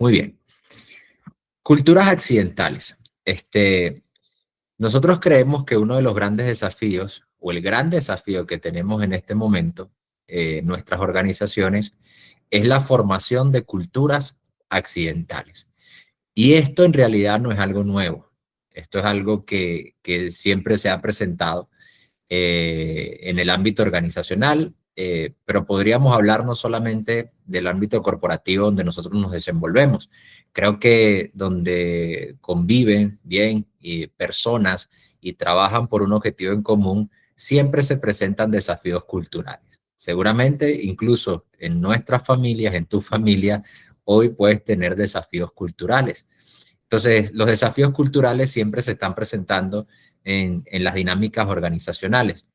Muy bien. Culturas accidentales. Nosotros creemos que uno de los grandes desafíos, o el gran desafío que tenemos en este momento, nuestras organizaciones, es la formación de culturas accidentales. Y esto en realidad no es algo nuevo. Esto es algo que siempre se ha presentado en el ámbito organizacional, pero podríamos hablar no solamente del ámbito corporativo donde nosotros nos desenvolvemos. Creo que donde conviven bien personas y trabajan por un objetivo en común, siempre se presentan desafíos culturales. Seguramente, incluso en nuestras familias, en tu familia, hoy puedes tener desafíos culturales. Entonces, los desafíos culturales siempre se están presentando en las dinámicas organizacionales.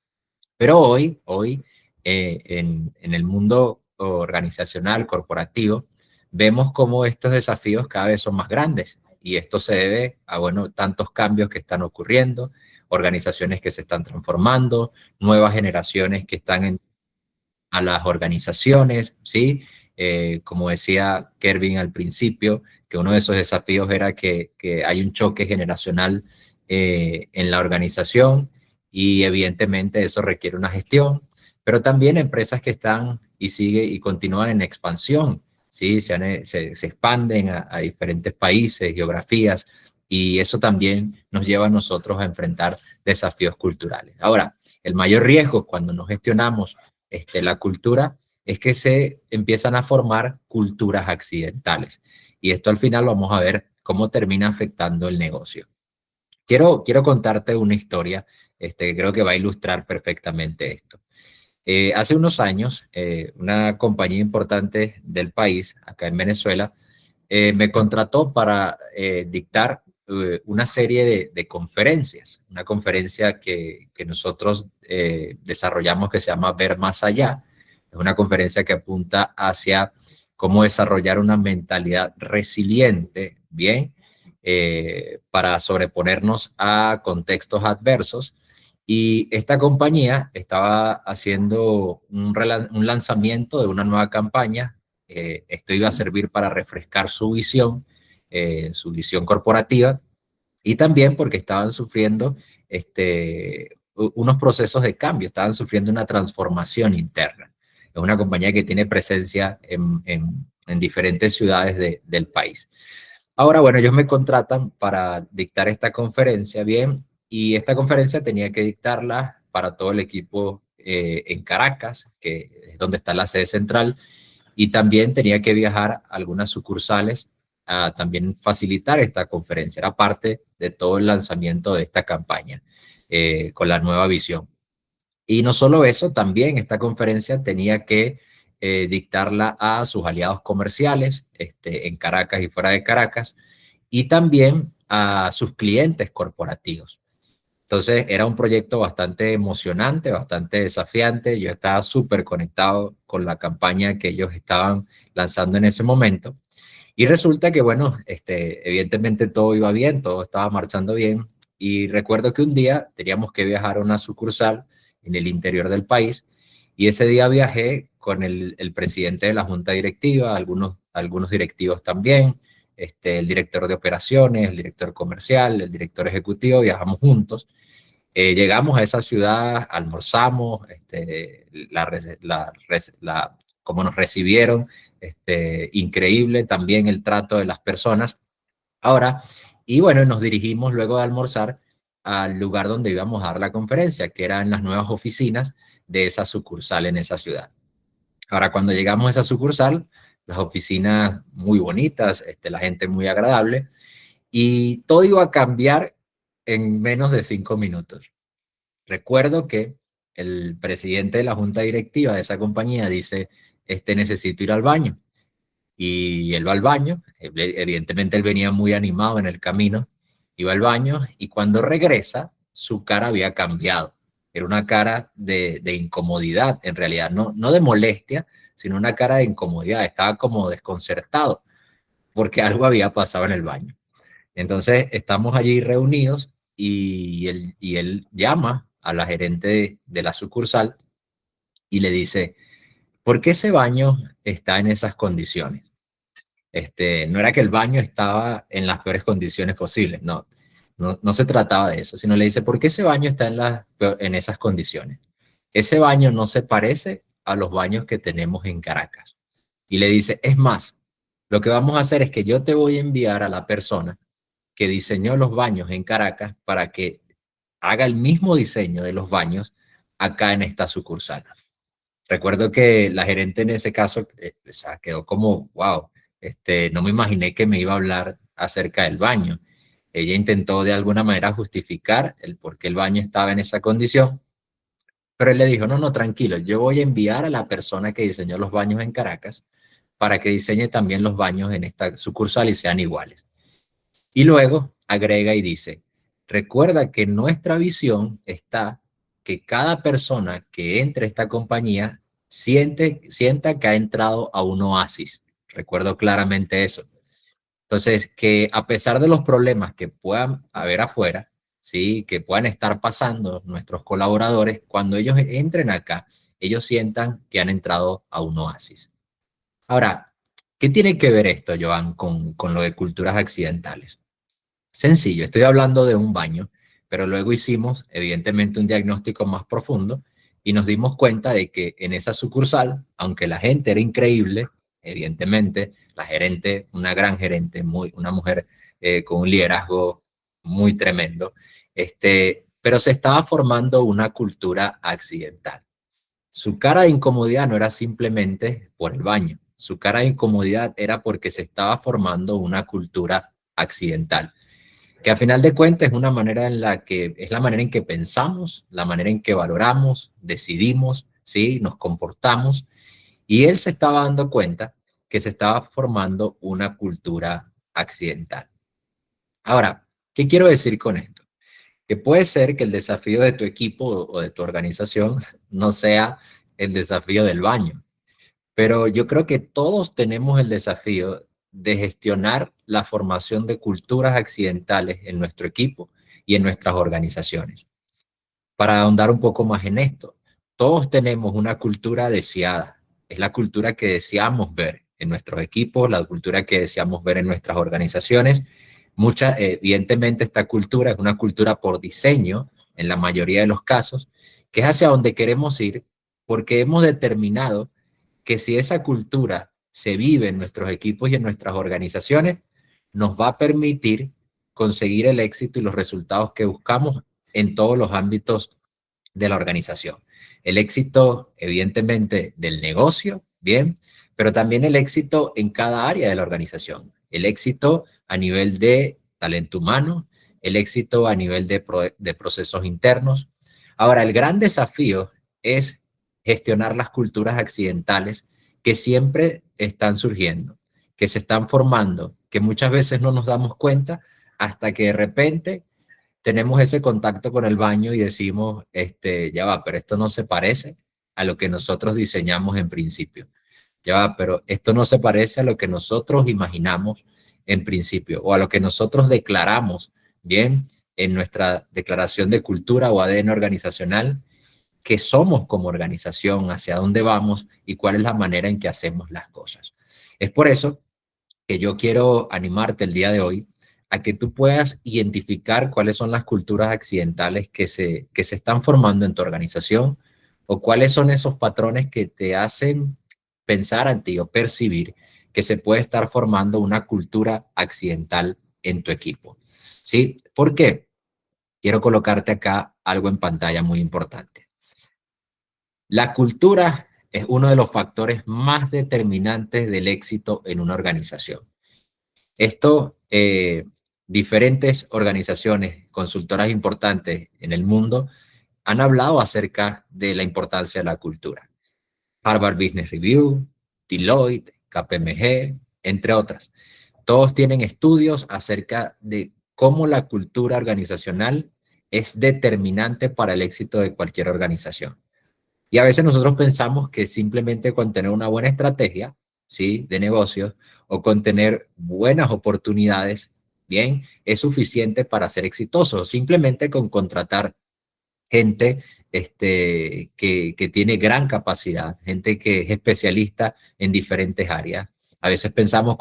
Pero hoy en el mundo organizacional, corporativo, vemos cómo estos desafíos cada vez son más grandes. Y esto se debe a, bueno, tantos cambios que están ocurriendo, organizaciones que se están transformando, nuevas generaciones que están a las organizaciones, ¿sí? Como decía Kervin al principio, que uno de esos desafíos era que hay un choque generacional en la organización y evidentemente eso requiere una gestión, pero también empresas que están y continúan en expansión, ¿sí? Se expanden a diferentes países, geografías, y eso también nos lleva a nosotros a enfrentar desafíos culturales. Ahora, el mayor riesgo cuando no gestionamos la cultura es que se empiezan a formar culturas accidentales. Y esto al final vamos a ver cómo termina afectando el negocio. Quiero contarte una historia que creo que va a ilustrar perfectamente esto. Hace unos años, una compañía importante del país, acá en Venezuela, me contrató para dictar una serie de conferencias, una conferencia que nosotros desarrollamos que se llama Ver Más Allá. Es una conferencia que apunta hacia cómo desarrollar una mentalidad resiliente, bien, para sobreponernos a contextos adversos. Y esta compañía estaba haciendo un lanzamiento de una nueva campaña. Esto iba a servir para refrescar su visión corporativa, y también porque estaban sufriendo unos procesos de cambio, estaban sufriendo una transformación interna. Es una compañía que tiene presencia en diferentes ciudades del país. Ahora, bueno, ellos me contratan para dictar esta conferencia, bien, y esta conferencia tenía que dictarla para todo el equipo en Caracas, que es donde está la sede central, y también tenía que viajar a algunas sucursales a también facilitar esta conferencia. Era parte de todo el lanzamiento de esta campaña con la nueva visión. Y no solo eso, también esta conferencia tenía que dictarla a sus aliados comerciales en Caracas y fuera de Caracas, y también a sus clientes corporativos. Entonces era un proyecto bastante emocionante, bastante desafiante. Yo estaba súper conectado con la campaña que ellos estaban lanzando en ese momento. Y resulta que, bueno, evidentemente todo iba bien, todo estaba marchando bien. Y recuerdo que un día teníamos que viajar a una sucursal en el interior del país. Y ese día viajé con el presidente de la junta directiva, algunos directivos también, el director de operaciones, el director comercial, el director ejecutivo, viajamos juntos. Llegamos a esa ciudad, almorzamos, como nos recibieron, increíble también el trato de las personas. Ahora, y bueno, nos dirigimos luego de almorzar al lugar donde íbamos a dar la conferencia, que era en las nuevas oficinas de esa sucursal en esa ciudad. Ahora, cuando llegamos a esa sucursal, las oficinas muy bonitas, la gente muy agradable, y todo iba a cambiar en menos de 5 minutos. Recuerdo que el presidente de la junta directiva de esa compañía dice, necesito ir al baño. Y él va al baño, evidentemente él venía muy animado en el camino, iba al baño y cuando regresa, su cara había cambiado. Era una cara de incomodidad, en realidad, no de molestia, sino una cara de incomodidad. Estaba como desconcertado porque algo había pasado en el baño. Entonces estamos allí reunidos y él llama a la gerente de la sucursal y le dice, ¿por qué ese baño está en esas condiciones? No era que el baño estaba en las peores condiciones posibles, no, no se trataba de eso, sino le dice, ¿por qué ese baño está en esas condiciones? Ese baño no se parece a los baños que tenemos en Caracas. Y le dice, es más, lo que vamos a hacer es que yo te voy a enviar a la persona que diseñó los baños en Caracas para que haga el mismo diseño de los baños acá en esta sucursal. Recuerdo que la gerente en ese caso o sea, quedó como, wow, no me imaginé que me iba a hablar acerca del baño. Ella intentó de alguna manera justificar el por qué el baño estaba en esa condición, pero él le dijo, no, no, tranquilo, yo voy a enviar a la persona que diseñó los baños en Caracas para que diseñe también los baños en esta sucursal y sean iguales. Y luego agrega y dice, recuerda que nuestra visión está que cada persona que entre a esta compañía sienta que ha entrado a un oasis. Recuerdo claramente eso. Entonces, que a pesar de los problemas que puedan haber afuera, ¿sí? Que puedan estar pasando nuestros colaboradores, cuando ellos entren acá, ellos sientan que han entrado a un oasis. Ahora, ¿qué tiene que ver esto, Joan, con lo de culturas accidentales? Sencillo, estoy hablando de un baño, pero luego hicimos evidentemente un diagnóstico más profundo y nos dimos cuenta de que en esa sucursal, aunque la gente era increíble, evidentemente la gerente, una gran gerente, una mujer con un liderazgo muy tremendo, pero se estaba formando una cultura accidental. Su cara de incomodidad no era simplemente por el baño, su cara de incomodidad era porque se estaba formando una cultura accidental que a final de cuentas es una manera en la que es la manera en que pensamos, la manera en que valoramos, decidimos, ¿sí? Nos comportamos. Y él se estaba dando cuenta que se estaba formando una cultura accidental. Ahora, ¿qué quiero decir con esto? Que puede ser que el desafío de tu equipo o de tu organización no sea el desafío del baño, pero yo creo que todos tenemos el desafío de gestionar la formación de culturas accidentales en nuestro equipo y en nuestras organizaciones. Para ahondar un poco más en esto, todos tenemos una cultura deseada. Es la cultura que deseamos ver en nuestros equipos, la cultura que deseamos ver en nuestras organizaciones. Evidentemente, esta cultura es una cultura por diseño, en la mayoría de los casos, que es hacia donde queremos ir, porque hemos determinado que si esa cultura se vive en nuestros equipos y en nuestras organizaciones, nos va a permitir conseguir el éxito y los resultados que buscamos en todos los ámbitos de la organización. El éxito, evidentemente, del negocio, bien, pero también el éxito en cada área de la organización. El éxito a nivel de talento humano, el éxito a nivel de procesos internos. Ahora, el gran desafío es gestionar las culturas accidentales que siempre están surgiendo, que se están formando, que muchas veces no nos damos cuenta hasta que de repente tenemos ese contacto con el baño y decimos, ya va, pero esto no se parece a lo que nosotros diseñamos en principio. Ya va, pero esto no se parece a lo que nosotros imaginamos en principio o a lo que nosotros declaramos, bien, en nuestra declaración de cultura o ADN organizacional, que somos como organización, hacia dónde vamos y cuál es la manera en que hacemos las cosas. Es por eso que yo quiero animarte el día de hoy a que tú puedas identificar cuáles son las culturas accidentales que se están formando en tu organización o cuáles son esos patrones que te hacen pensar ante ti o percibir que se puede estar formando una cultura accidental en tu equipo. ¿Sí? ¿Por qué? Quiero colocarte acá algo en pantalla muy importante. La cultura es uno de los factores más determinantes del éxito en una organización. Esto, diferentes organizaciones, consultoras importantes en el mundo, han hablado acerca de la importancia de la cultura. Harvard Business Review, Deloitte, KPMG, entre otras. Todos tienen estudios acerca de cómo la cultura organizacional es determinante para el éxito de cualquier organización. Y a veces nosotros pensamos que simplemente con tener una buena estrategia, ¿sí? De negocios o con tener buenas oportunidades, bien, es suficiente para ser exitoso. Simplemente con contratar gente que tiene gran capacidad, gente que es especialista en diferentes áreas. A veces pensamos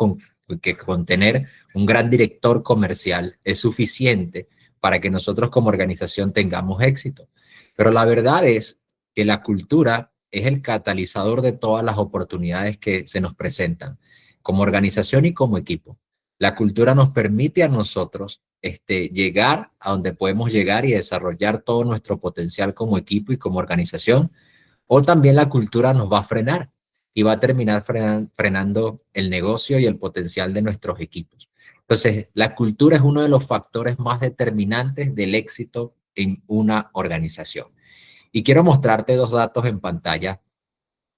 que con tener un gran director comercial es suficiente para que nosotros como organización tengamos éxito. Pero la verdad es que la cultura es el catalizador de todas las oportunidades que se nos presentan como organización y como equipo. La cultura nos permite a nosotros llegar a donde podemos llegar y desarrollar todo nuestro potencial como equipo y como organización, o también la cultura nos va a frenar y va a terminar frenando el negocio y el potencial de nuestros equipos. Entonces, la cultura es uno de los factores más determinantes del éxito en una organización. Y quiero mostrarte dos datos en pantalla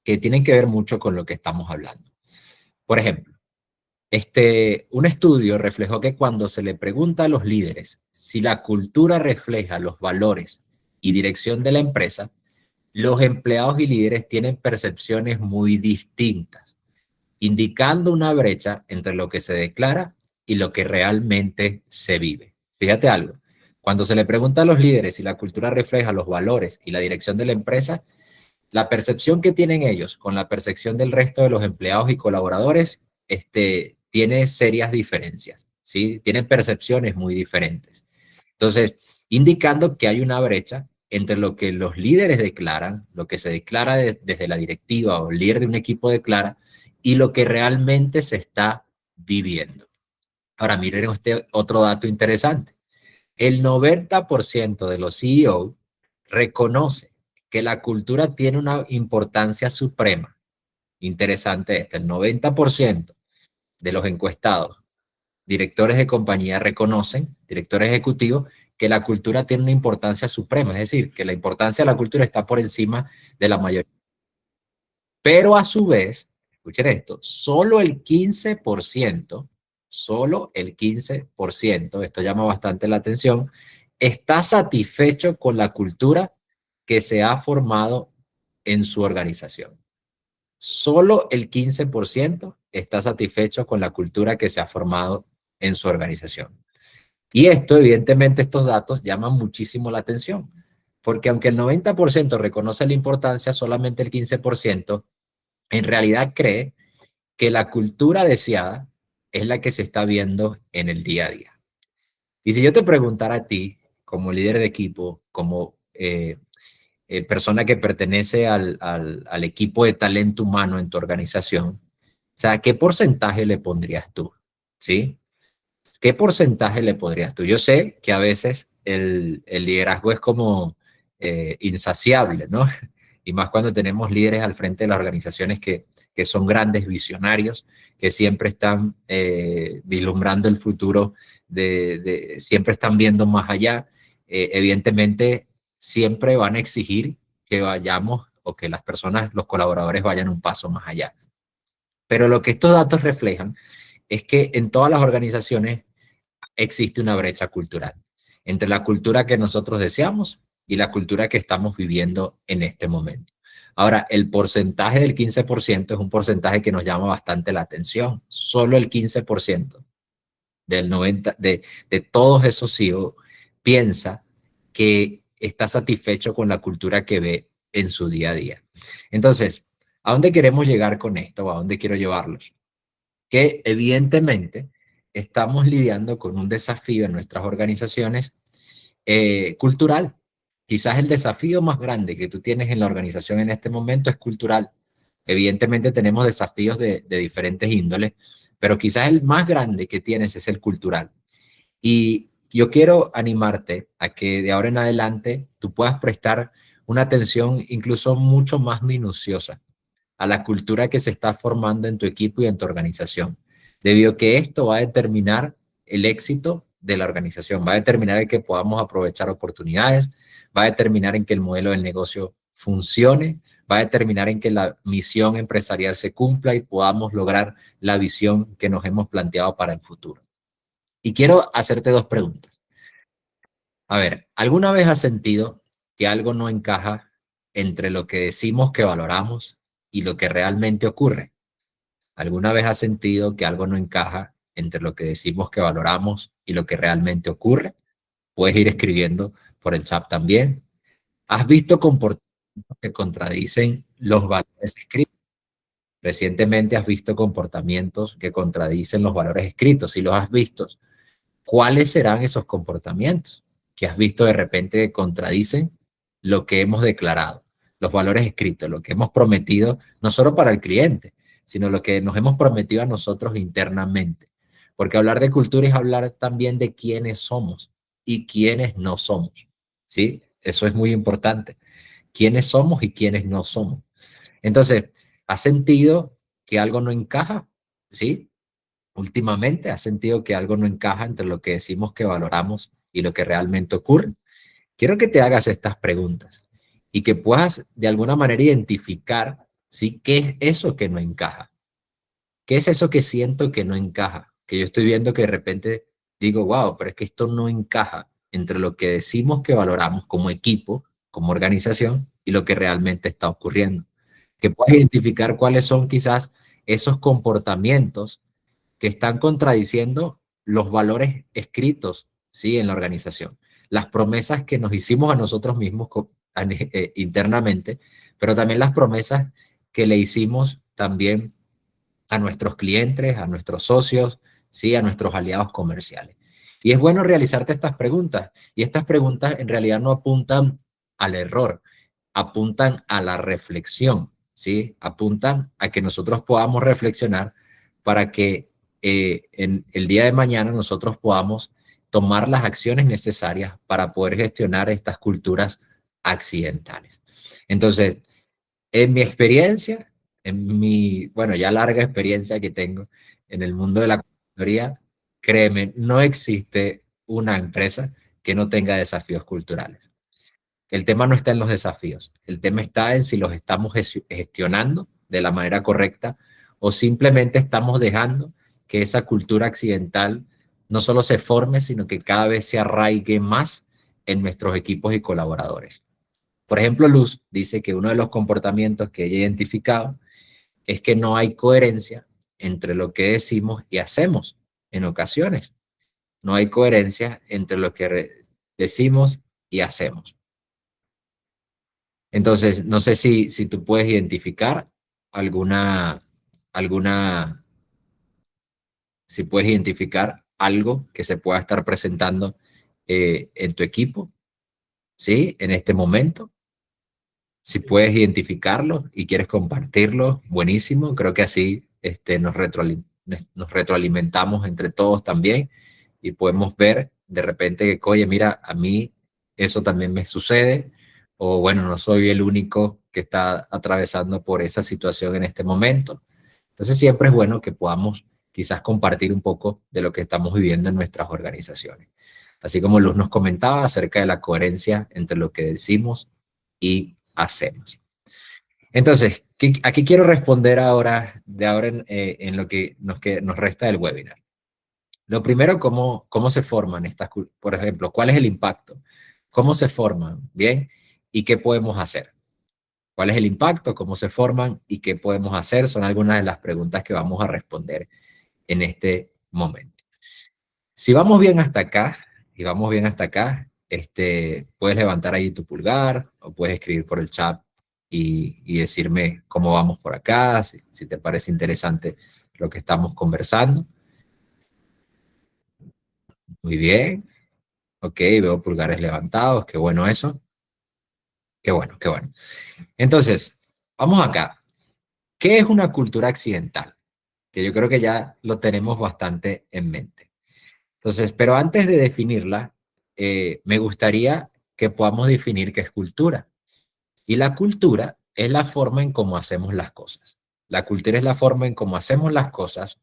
que tienen que ver mucho con lo que estamos hablando. Por ejemplo, un estudio reflejó que cuando se le pregunta a los líderes si la cultura refleja los valores y dirección de la empresa, los empleados y líderes tienen percepciones muy distintas, indicando una brecha entre lo que se declara y lo que realmente se vive. Fíjate algo, cuando se le pregunta a los líderes si la cultura refleja los valores y la dirección de la empresa, la percepción que tienen ellos con la percepción del resto de los empleados y colaboradores tiene serias diferencias, ¿sí? Tienen percepciones muy diferentes. Entonces, indicando que hay una brecha entre lo que los líderes declaran, lo que se declara desde la directiva o el líder de un equipo declara, y lo que realmente se está viviendo. Ahora, miren este otro dato interesante. El 90% de los CEO reconoce que la cultura tiene una importancia suprema. Interesante el 90% de los encuestados, directores de compañía reconocen, directores ejecutivos, que la cultura tiene una importancia suprema, es decir, que la importancia de la cultura está por encima de la mayoría. Pero a su vez, escuchen esto, solo el 15%, esto llama bastante la atención, está satisfecho con la cultura que se ha formado en su organización. Solo el 15% está satisfecho con la cultura que se ha formado en su organización. Y esto, evidentemente, estos datos llaman muchísimo la atención, porque aunque el 90% reconoce la importancia, solamente el 15% en realidad cree que la cultura deseada es la que se está viendo en el día a día. Y si yo te preguntara a ti, como líder de equipo, como persona que pertenece al equipo de talento humano en tu organización, o sea, ¿qué porcentaje le pondrías tú? ¿Sí? ¿Qué porcentaje le pondrías tú? Yo sé que a veces el liderazgo es como insaciable, ¿no? Y más cuando tenemos líderes al frente de las organizaciones que son grandes visionarios, que siempre están vislumbrando el futuro, siempre están viendo más allá. Evidentemente, siempre van a exigir que vayamos o que las personas, los colaboradores vayan un paso más allá. Pero lo que estos datos reflejan es que en todas las organizaciones existe una brecha cultural entre la cultura que nosotros deseamos y la cultura que estamos viviendo en este momento. Ahora, el porcentaje del 15% es un porcentaje que nos llama bastante la atención. Solo el 15% del 90%, de todos esos CEO piensa que está satisfecho con la cultura que ve en su día a día. Entonces, ¿a dónde queremos llegar con esto? ¿A dónde quiero llevarlos? Que evidentemente estamos lidiando con un desafío en nuestras organizaciones cultural. Quizás el desafío más grande que tú tienes en la organización en este momento es cultural. Evidentemente tenemos desafíos de diferentes índoles, pero quizás el más grande que tienes es el cultural. Y yo quiero animarte a que de ahora en adelante tú puedas prestar una atención incluso mucho más minuciosa a la cultura que se está formando en tu equipo y en tu organización, debido a que esto va a determinar el éxito de la organización, va a determinar el que podamos aprovechar oportunidades, va a determinar en que el modelo del negocio funcione, va a determinar en que la misión empresarial se cumpla y podamos lograr la visión que nos hemos planteado para el futuro. Y quiero hacerte dos preguntas. A ver, ¿alguna vez has sentido que algo no encaja entre lo que decimos que valoramos y lo que realmente ocurre? ¿Alguna vez has sentido que algo no encaja entre lo que decimos que valoramos y lo que realmente ocurre? Puedes ir escribiendo por el chat también. ¿Has visto comportamientos que contradicen los valores escritos? Recientemente has visto comportamientos que contradicen los valores escritos. Si los has visto, ¿cuáles serán esos comportamientos que has visto de repente que contradicen lo que hemos declarado, los valores escritos, lo que hemos prometido, no solo para el cliente, sino lo que nos hemos prometido a nosotros internamente? Porque hablar de cultura es hablar también de quiénes somos y quiénes no somos, ¿sí? Eso es muy importante. Quiénes somos y quiénes no somos. Entonces, ¿has sentido que algo no encaja? ¿Sí? Últimamente, ¿has sentido que algo no encaja entre lo que decimos que valoramos y lo que realmente ocurre? Quiero que te hagas estas preguntas y que puedas de alguna manera identificar, ¿sí? ¿Qué es eso que no encaja? ¿Qué es eso que siento que no encaja? Que yo estoy viendo que de repente digo, wow, pero es que esto no encaja entre lo que decimos que valoramos como equipo, como organización y lo que realmente está ocurriendo. Que puedas identificar cuáles son quizás esos comportamientos que están contradiciendo los valores escritos, ¿sí? En la organización. Las promesas que nos hicimos a nosotros mismos internamente, pero también las promesas que le hicimos también a nuestros clientes, a nuestros socios, ¿sí? A nuestros aliados comerciales. Y es bueno realizarte estas preguntas. Y estas preguntas en realidad no apuntan al error, apuntan a la reflexión, ¿sí? Apuntan a que nosotros podamos reflexionar para que en el día de mañana nosotros podamos tomar las acciones necesarias para poder gestionar estas culturas accidentales. Entonces, en mi experiencia, en mi, bueno, ya larga experiencia que tengo en el mundo de la consultoría, créeme, no existe una empresa que no tenga desafíos culturales. El tema no está en los desafíos, el tema está en si los estamos gestionando de la manera correcta o simplemente estamos dejando que esa cultura accidental no solo se forme, sino que cada vez se arraigue más en nuestros equipos y colaboradores. Por ejemplo, Luz dice que uno de los comportamientos que ella ha identificado es que no hay coherencia entre lo que decimos y hacemos en ocasiones. No hay coherencia entre lo que decimos y hacemos. Entonces, no sé si tú puedes identificar alguna, alguna, si puedes identificar algo que se pueda estar presentando en tu equipo, ¿sí? En este momento. Si puedes identificarlo y quieres compartirlo, buenísimo. Creo que así nos retroalimentamos entre todos también y podemos ver de repente que, oye, mira, a mí eso también me sucede, o bueno, no soy el único que está atravesando por esa situación en este momento. Entonces siempre es bueno que podamos quizás compartir un poco de lo que estamos viviendo en nuestras organizaciones. Así como Luz nos comentaba acerca de la coherencia entre lo que decimos y hacemos. Entonces, ¿a qué quiero responder ahora, de ahora en lo que nos resta del webinar? Lo primero, ¿cómo se forman estas, por ejemplo, cuál es el impacto? ¿Cómo se forman? ¿Bien? ¿Y qué podemos hacer? ¿Cuál es el impacto? ¿Cómo se forman? ¿Y qué podemos hacer? Son algunas de las preguntas que vamos a responder en este momento. Si vamos bien hasta acá, y vamos bien hasta acá, puedes levantar ahí tu pulgar o puedes escribir por el chat y decirme cómo vamos por acá, si te parece interesante lo que estamos conversando. Muy bien. Ok, veo pulgares levantados. Qué bueno eso. Qué bueno, qué bueno. Entonces, vamos acá. ¿Qué es una cultura accidental? Que yo creo que ya lo tenemos bastante en mente. Entonces, pero antes de definirla, me gustaría que podamos definir qué es cultura. Y la cultura es la forma en cómo hacemos las cosas. La cultura es la forma en cómo hacemos las cosas,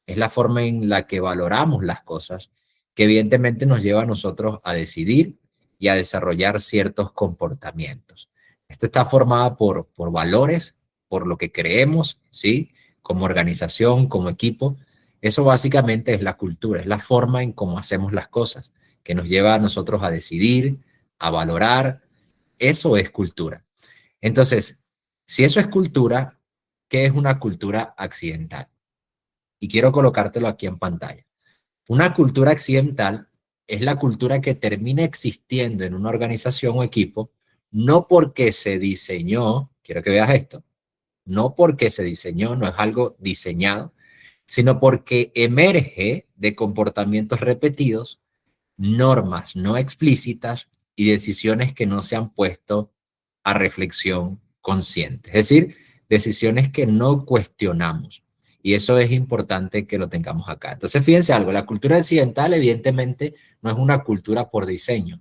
es la forma en la que valoramos las cosas, que evidentemente nos lleva a nosotros a decidir y a desarrollar ciertos comportamientos. Esto está formada por valores, por lo que creemos, ¿sí? Como organización, como equipo. Eso básicamente es la cultura, es la forma en cómo hacemos las cosas, que nos lleva a nosotros a decidir, a valorar. Eso es cultura. Entonces, si eso es cultura, ¿qué es una cultura accidental? Y quiero colocártelo aquí en pantalla. Una cultura accidental es la cultura que termina existiendo en una organización o equipo, no porque se diseñó, quiero que veas esto, no porque se diseñó, no es algo diseñado, sino porque emerge de comportamientos repetidos, normas no explícitas y decisiones que no se han puesto a reflexión consciente. Es decir, decisiones que no cuestionamos. Y eso es importante que lo tengamos acá. Entonces, fíjense algo, la cultura occidental evidentemente no es una cultura por diseño,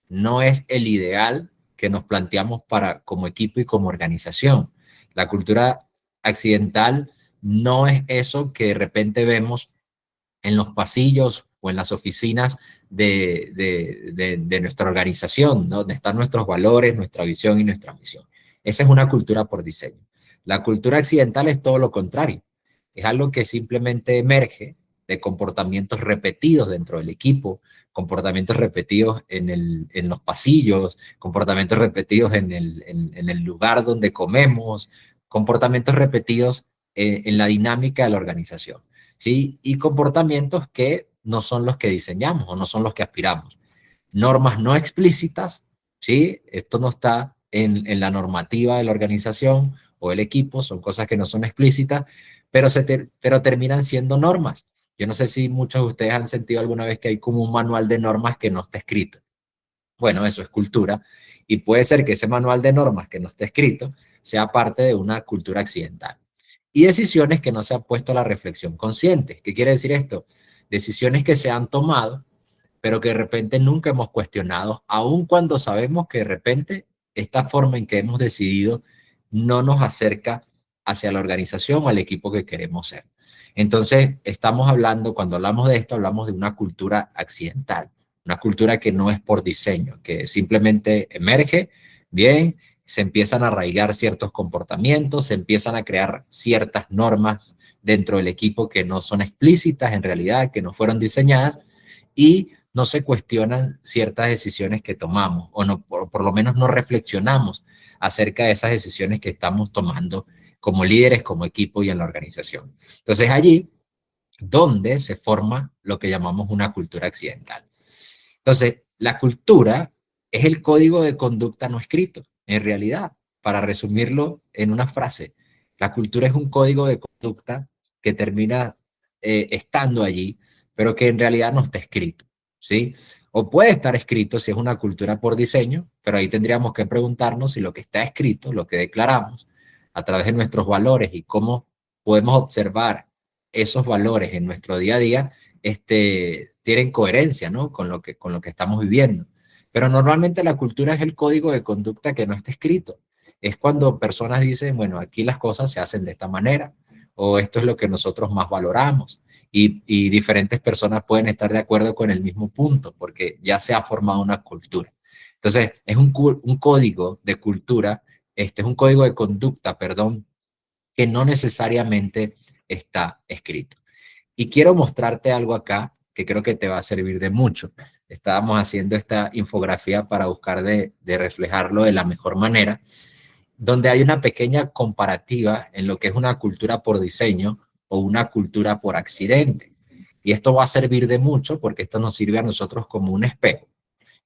no es el ideal que nos planteamos para, como equipo y como organización. La cultura occidental no es eso que de repente vemos en los pasillos o en las oficinas de nuestra organización, ¿no? Donde están nuestros valores, nuestra visión y nuestra misión. Esa es una cultura por diseño. La cultura occidental es todo lo contrario. Es algo que simplemente emerge de comportamientos repetidos dentro del equipo, comportamientos repetidos en los pasillos, comportamientos repetidos en el lugar donde comemos, comportamientos repetidos en la dinámica de la organización. ¿Sí? Y comportamientos que no son los que diseñamos o no son los que aspiramos. Normas no explícitas, ¿sí? Esto no está en la normativa de la organización o el equipo, son cosas que no son explícitas, pero terminan siendo normas. Yo no sé si muchos de ustedes han sentido alguna vez que hay como un manual de normas que no está escrito. Bueno, eso es cultura. Y puede ser que ese manual de normas que no esté escrito sea parte de una cultura accidental. Y decisiones que no se han puesto a la reflexión consciente. ¿Qué quiere decir esto? Decisiones que se han tomado, pero que de repente nunca hemos cuestionado, aun cuando sabemos que de repente esta forma en que hemos decidido no nos acerca hacia la organización o al equipo que queremos ser. Entonces, estamos hablando, cuando hablamos de esto, hablamos de una cultura accidental, una cultura que no es por diseño, que simplemente emerge, bien, se empiezan a arraigar ciertos comportamientos, se empiezan a crear ciertas normas dentro del equipo que no son explícitas en realidad, que no fueron diseñadas, y no se cuestionan ciertas decisiones que tomamos, o no, por lo menos no reflexionamos acerca de esas decisiones que estamos tomando como líderes, como equipo y en la organización. Entonces allí donde se forma lo que llamamos una cultura accidental. Entonces, la cultura es el código de conducta no escrito, en realidad, para resumirlo en una frase. La cultura es un código de conducta que termina estando allí, pero que en realidad no está escrito, ¿sí? O puede estar escrito si es una cultura por diseño, pero ahí tendríamos que preguntarnos si lo que está escrito, lo que declaramos, a través de nuestros valores y cómo podemos observar esos valores en nuestro día a día, tienen coherencia, ¿no? Con lo que estamos viviendo. Pero normalmente la cultura es el código de conducta que no está escrito. Es cuando personas dicen, bueno, aquí las cosas se hacen de esta manera, o esto es lo que nosotros más valoramos. Y diferentes personas pueden estar de acuerdo con el mismo punto, porque ya se ha formado una cultura. Entonces, es un código de cultura, es un código de conducta, perdón, que no necesariamente está escrito. Y quiero mostrarte algo acá que creo que te va a servir de mucho. Estábamos haciendo esta infografía para buscar de reflejarlo de la mejor manera, donde hay una pequeña comparativa en lo que es una cultura por diseño o una cultura por accidente. Y esto va a servir de mucho porque esto nos sirve a nosotros como un espejo.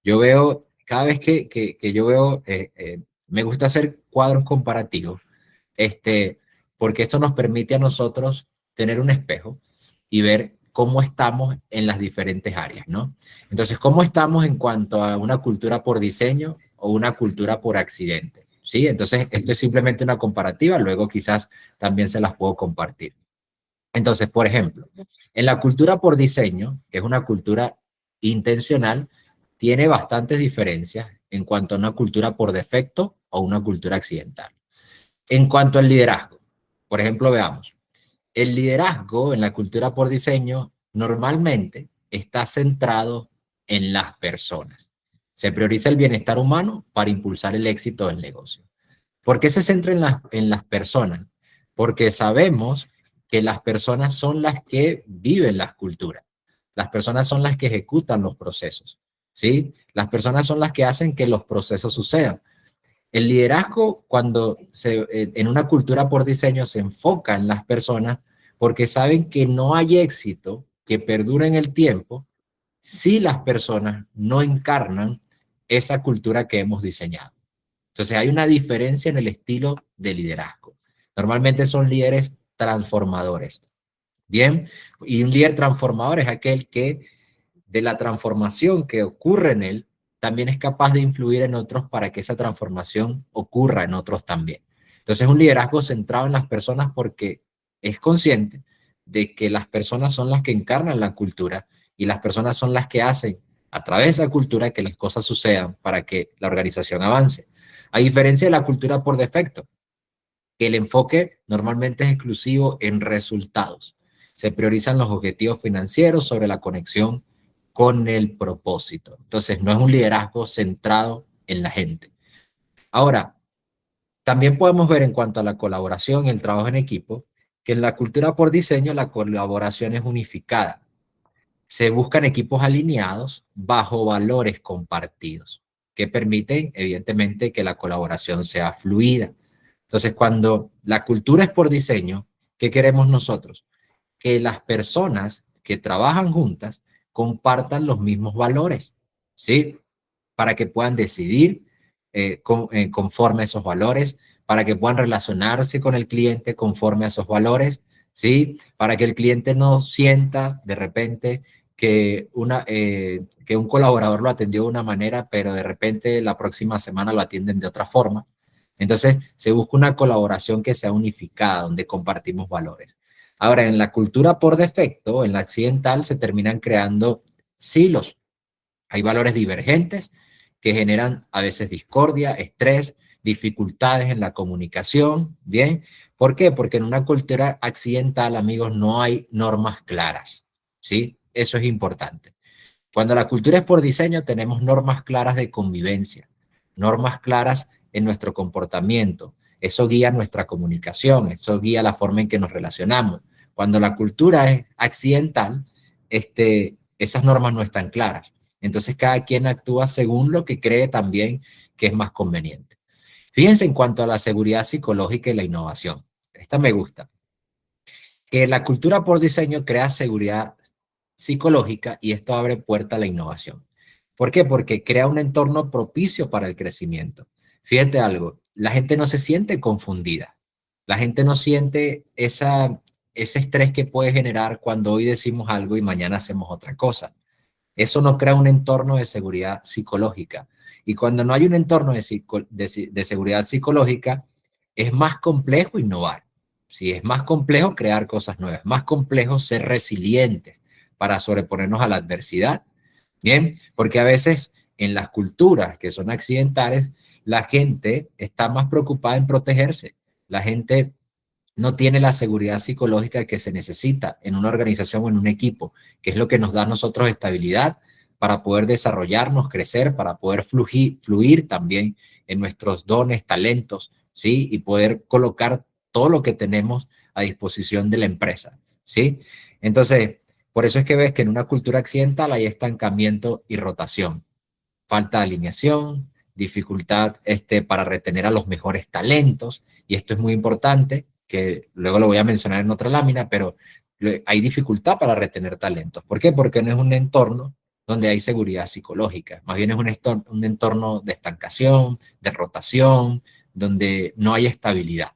Yo veo, cada vez que yo veo, me gusta hacer cuadros comparativos, porque esto nos permite a nosotros tener un espejo y ver cómo estamos en las diferentes áreas, ¿no? Entonces, ¿cómo estamos en cuanto a una cultura por diseño o una cultura por accidente? ¿Sí? Entonces, esto es simplemente una comparativa, luego quizás también se las puedo compartir. Entonces, por ejemplo, en la cultura por diseño, que es una cultura intencional, tiene bastantes diferencias en cuanto a una cultura por defecto o una cultura accidental. En cuanto al liderazgo, por ejemplo, veamos, el liderazgo en la cultura por diseño normalmente está centrado en las personas. Se prioriza el bienestar humano para impulsar el éxito del negocio. ¿Por qué se centra en las personas? Porque sabemos que las personas son las que viven las culturas. Las personas son las que ejecutan los procesos, ¿sí? Las personas son las que hacen que los procesos sucedan. El liderazgo, en una cultura por diseño, se enfoca en las personas porque saben que no hay éxito que perdure en el tiempo si las personas no encarnan esa cultura que hemos diseñado. Entonces hay una diferencia en el estilo de liderazgo. Normalmente son líderes transformadores. Bien, y un líder transformador es aquel que de la transformación que ocurre en él, también es capaz de influir en otros para que esa transformación ocurra en otros también. Entonces, un liderazgo centrado en las personas porque es consciente de que las personas son las que encarnan la cultura y las personas son las que hacen a través de esa cultura que las cosas sucedan para que la organización avance. A diferencia de la cultura por defecto, que el enfoque normalmente es exclusivo en resultados. Se priorizan los objetivos financieros sobre la conexión con el propósito. Entonces, no es un liderazgo centrado en la gente. Ahora, también podemos ver en cuanto a la colaboración y el trabajo en equipo, que en la cultura por diseño la colaboración es unificada. Se buscan equipos alineados bajo valores compartidos, que permiten, evidentemente, que la colaboración sea fluida. Entonces, cuando la cultura es por diseño, ¿qué queremos nosotros? Que las personas que trabajan juntas compartan los mismos valores, ¿sí? Para que puedan decidir conforme a esos valores, para que puedan relacionarse con el cliente conforme a esos valores, ¿sí? Para que el cliente no sienta de repente que un colaborador lo atendió de una manera, pero de repente la próxima semana lo atienden de otra forma. Entonces, se busca una colaboración que sea unificada, donde compartimos valores. Ahora, en la cultura por defecto, en la accidental, se terminan creando silos. Hay valores divergentes que generan a veces discordia, estrés, dificultades en la comunicación, ¿bien? ¿Por qué? Porque en una cultura accidental, amigos, no hay normas claras, ¿sí? Eso es importante. Cuando la cultura es por diseño, tenemos normas claras de convivencia, normas claras en nuestro comportamiento. Eso guía nuestra comunicación, eso guía la forma en que nos relacionamos. Cuando la cultura es accidental, esas normas no están claras. Entonces cada quien actúa según lo que cree también que es más conveniente. Fíjense en cuanto a la seguridad psicológica y la innovación. Esta me gusta. Que la cultura por diseño crea seguridad psicológica y esto abre puerta a la innovación. ¿Por qué? Porque crea un entorno propicio para el crecimiento. Fíjate algo, la gente no se siente confundida. La gente no siente ese estrés que puede generar cuando hoy decimos algo y mañana hacemos otra cosa. Eso no crea un entorno de seguridad psicológica. Y cuando no hay un entorno de seguridad psicológica, es más complejo innovar. Sí, es más complejo crear cosas nuevas, más complejo ser resilientes para sobreponernos a la adversidad. Bien, porque a veces en las culturas que son accidentales, la gente está más preocupada en protegerse. La gente no tiene la seguridad psicológica que se necesita en una organización o en un equipo, que es lo que nos da a nosotros estabilidad para poder desarrollarnos, crecer, para poder fluir también en nuestros dones, talentos, ¿sí? Y poder colocar todo lo que tenemos a disposición de la empresa, ¿sí? Entonces, por eso es que ves que en una cultura accidental hay estancamiento y rotación, falta de alineación, dificultad para retener a los mejores talentos, y esto es muy importante, que luego lo voy a mencionar en otra lámina, pero hay dificultad para retener talentos. ¿Por qué? Porque no es un entorno donde hay seguridad psicológica, más bien es un entorno de estancación, de rotación, donde no hay estabilidad.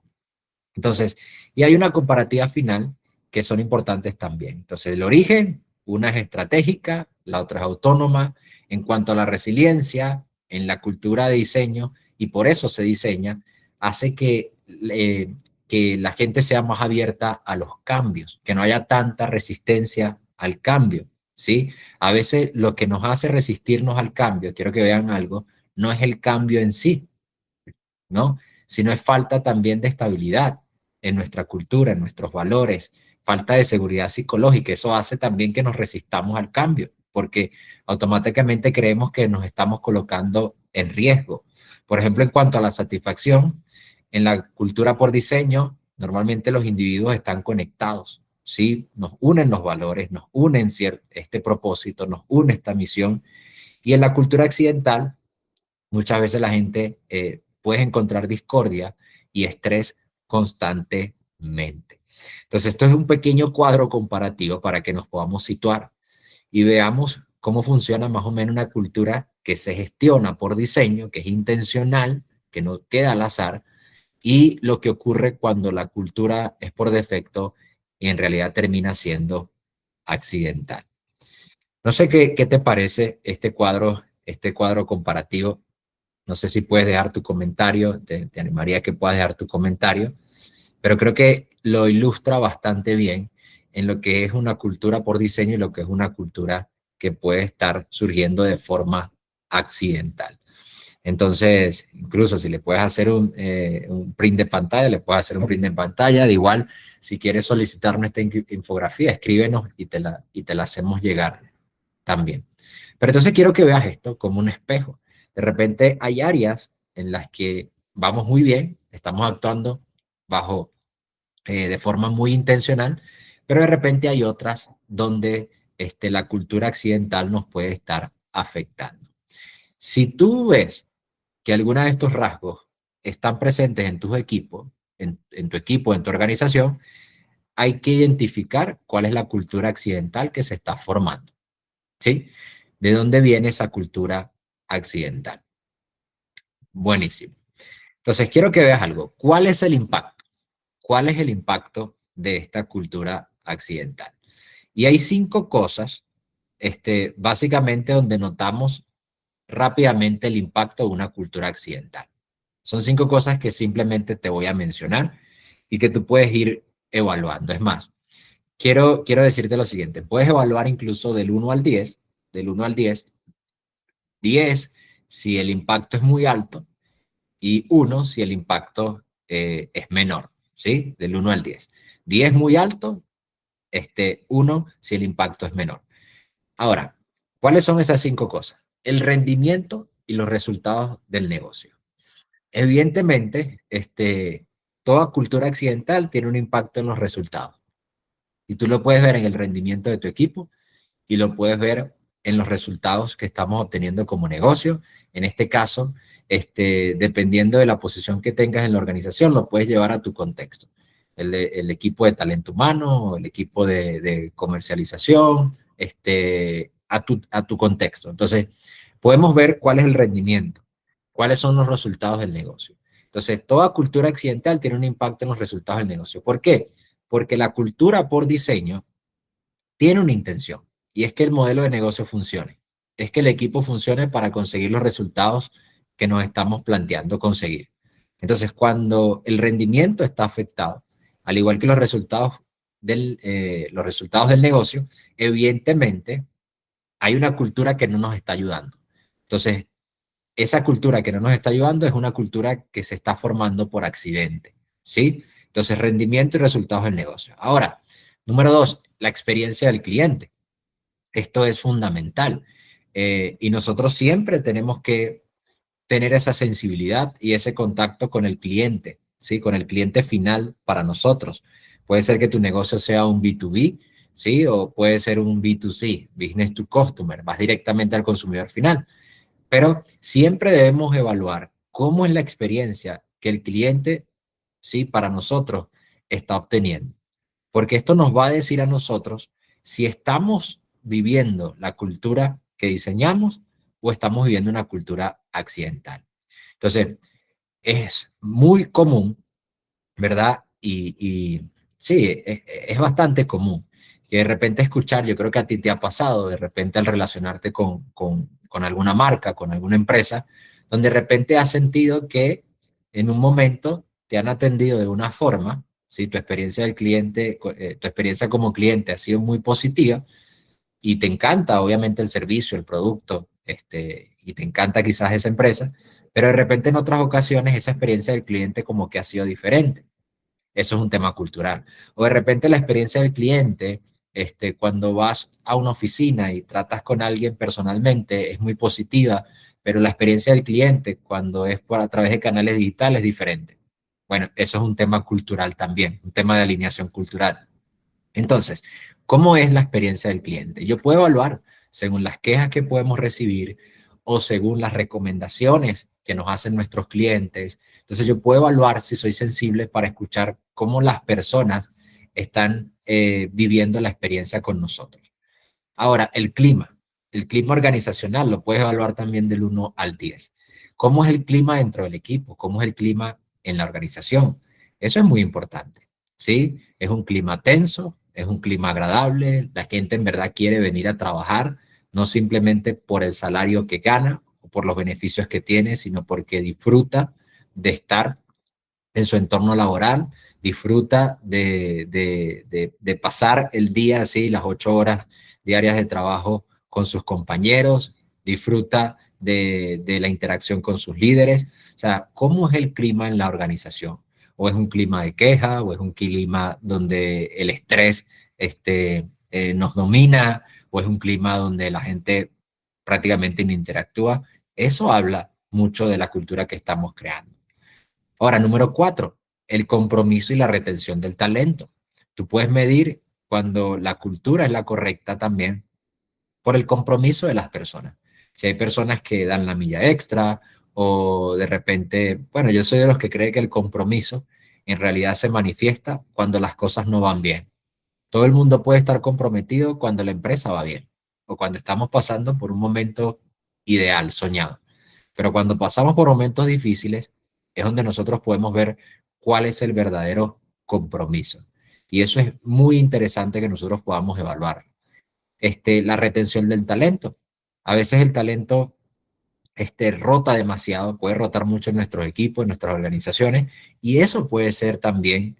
Entonces, y hay una comparativa final que son importantes también. Entonces, el origen, una es estratégica, la otra es autónoma. En cuanto a la resiliencia, en la cultura de diseño, y por eso se diseña, hace que la gente sea más abierta a los cambios, que no haya tanta resistencia al cambio, ¿sí? A veces lo que nos hace resistirnos al cambio, quiero que vean algo, no es el cambio en sí, ¿no? Sino es falta también de estabilidad en nuestra cultura, en nuestros valores, falta de seguridad psicológica. Eso hace también que nos resistamos al cambio, porque automáticamente creemos que nos estamos colocando en riesgo. Por ejemplo, en cuanto a la satisfacción, en la cultura por diseño, normalmente los individuos están conectados, ¿sí? Nos unen los valores, nos unen este propósito, nos une esta misión. Y en la cultura occidental, muchas veces la gente puede encontrar discordia y estrés constantemente. Entonces, esto es un pequeño cuadro comparativo para que nos podamos situar y veamos cómo funciona más o menos una cultura que se gestiona por diseño, que es intencional, que no queda al azar, y lo que ocurre cuando la cultura es por defecto y en realidad termina siendo accidental. No sé qué te parece este cuadro comparativo. No sé si puedes dejar tu comentario, te animaría a que puedas dejar tu comentario, pero creo que lo ilustra bastante bien en lo que es una cultura por diseño y lo que es una cultura que puede estar surgiendo de forma accidental. Entonces, incluso si le puedes hacer un print de pantalla, le puedes hacer un print de pantalla. De igual, si quieres solicitar nuestra infografía, escríbenos y te la hacemos llegar también. Pero entonces quiero que veas esto como un espejo. De repente hay áreas en las que vamos muy bien, estamos actuando bajo, de forma muy intencional, pero de repente hay otras donde la cultura accidental nos puede estar afectando. Si tú ves que alguna de estos rasgos están presentes en tus equipos, en tu equipo, en tu organización, hay que identificar cuál es la cultura accidental que se está formando, ¿sí? ¿De dónde viene esa cultura accidental? Buenísimo. Entonces, quiero que veas algo. ¿Cuál es el impacto? ¿Cuál es el impacto de esta cultura accidental? Y hay 5 cosas, básicamente, donde notamos rápidamente el impacto de una cultura accidental. Son 5 cosas que simplemente te voy a mencionar y que tú puedes ir evaluando. Es más, quiero decirte lo siguiente. Puedes evaluar incluso del 1 al 10, del 1 al 10, 10 si el impacto es muy alto y 1 si el impacto es menor, ¿sí? Del 1 al 10. 10 muy alto, 1 si el impacto es menor. Ahora, ¿cuáles son esas 5 cosas? El rendimiento y los resultados del negocio. Evidentemente, toda cultura accidental tiene un impacto en los resultados. Y tú lo puedes ver en el rendimiento de tu equipo y lo puedes ver en los resultados que estamos obteniendo como negocio. En este caso, dependiendo de la posición que tengas en la organización, lo puedes llevar a tu contexto. El equipo de talento humano, el equipo de comercialización, a tu contexto. Entonces, podemos ver cuál es el rendimiento, cuáles son los resultados del negocio. Entonces, toda cultura accidental tiene un impacto en los resultados del negocio. ¿Por qué? Porque la cultura por diseño tiene una intención y es que el modelo de negocio funcione, es que el equipo funcione para conseguir los resultados que nos estamos planteando conseguir. Entonces, cuando el rendimiento está afectado, al igual que los resultados del negocio, evidentemente hay una cultura que no nos está ayudando. Entonces, esa cultura que no nos está ayudando es una cultura que se está formando por accidente, ¿sí? Entonces, rendimiento y resultados del negocio. Ahora, número 2, la experiencia del cliente. Esto es fundamental. Y nosotros siempre tenemos que tener esa sensibilidad y ese contacto con el cliente, ¿sí? Con el cliente final para nosotros. Puede ser que tu negocio sea un B2B, ¿sí? O puede ser un B2C, Business to Customer, vas directamente al consumidor final. Pero siempre debemos evaluar cómo es la experiencia que el cliente, ¿sí? Para nosotros está obteniendo. Porque esto nos va a decir a nosotros si estamos viviendo la cultura que diseñamos o estamos viviendo una cultura accidental. Entonces, es muy común, ¿verdad? Y sí, es bastante común que de repente escuchar, yo creo que a ti te ha pasado, de repente al relacionarte con alguna marca, con alguna empresa, donde de repente has sentido que en un momento te han atendido de una forma, si tu experiencia del cliente, tu experiencia como cliente ha sido muy positiva y te encanta obviamente el servicio, el producto, y te encanta quizás esa empresa, pero de repente en otras ocasiones esa experiencia del cliente como que ha sido diferente. Eso es un tema cultural. O de repente la experiencia del cliente, cuando vas a una oficina y tratas con alguien personalmente, es muy positiva, pero la experiencia del cliente cuando es por a través de canales digitales es diferente. Bueno, eso es un tema cultural también, un tema de alineación cultural. Entonces, ¿cómo es la experiencia del cliente? Yo puedo evaluar según las quejas que podemos recibir o según las recomendaciones que nos hacen nuestros clientes. Entonces, yo puedo evaluar si soy sensible para escuchar cómo las personas están viviendo la experiencia con nosotros. Ahora, el clima organizacional lo puedes evaluar también del 1 al 10. ¿Cómo es el clima dentro del equipo? ¿Cómo es el clima en la organización. Eso es muy importante, ¿sí? Es un clima tenso, es un clima agradable, la gente en verdad quiere venir a trabajar, no simplemente por el salario que gana o por los beneficios que tiene, sino porque disfruta de estar en su entorno laboral, disfruta de pasar el día así, las 8 horas diarias de trabajo con sus compañeros, disfruta de la interacción con sus líderes. O sea, ¿cómo es el clima en la organización? ¿O es un clima de queja? ¿O es un clima donde el estrés nos domina? ¿O es un clima donde la gente prácticamente no interactúa? Eso habla mucho de la cultura que estamos creando. Ahora, número 4, el compromiso y la retención del talento. Tú puedes medir cuando la cultura es la correcta también por el compromiso de las personas. Si hay personas que dan la milla extra o de repente, bueno, yo soy de los que cree que el compromiso en realidad se manifiesta cuando las cosas no van bien. Todo el mundo puede estar comprometido cuando la empresa va bien o cuando estamos pasando por un momento ideal, soñado. Pero cuando pasamos por momentos difíciles es donde nosotros podemos ver cuál es el verdadero compromiso. Y eso es muy interesante que nosotros podamos evaluar. La retención del talento. A veces el talento rota demasiado, puede rotar mucho en nuestros equipos, en nuestras organizaciones, y eso puede ser también,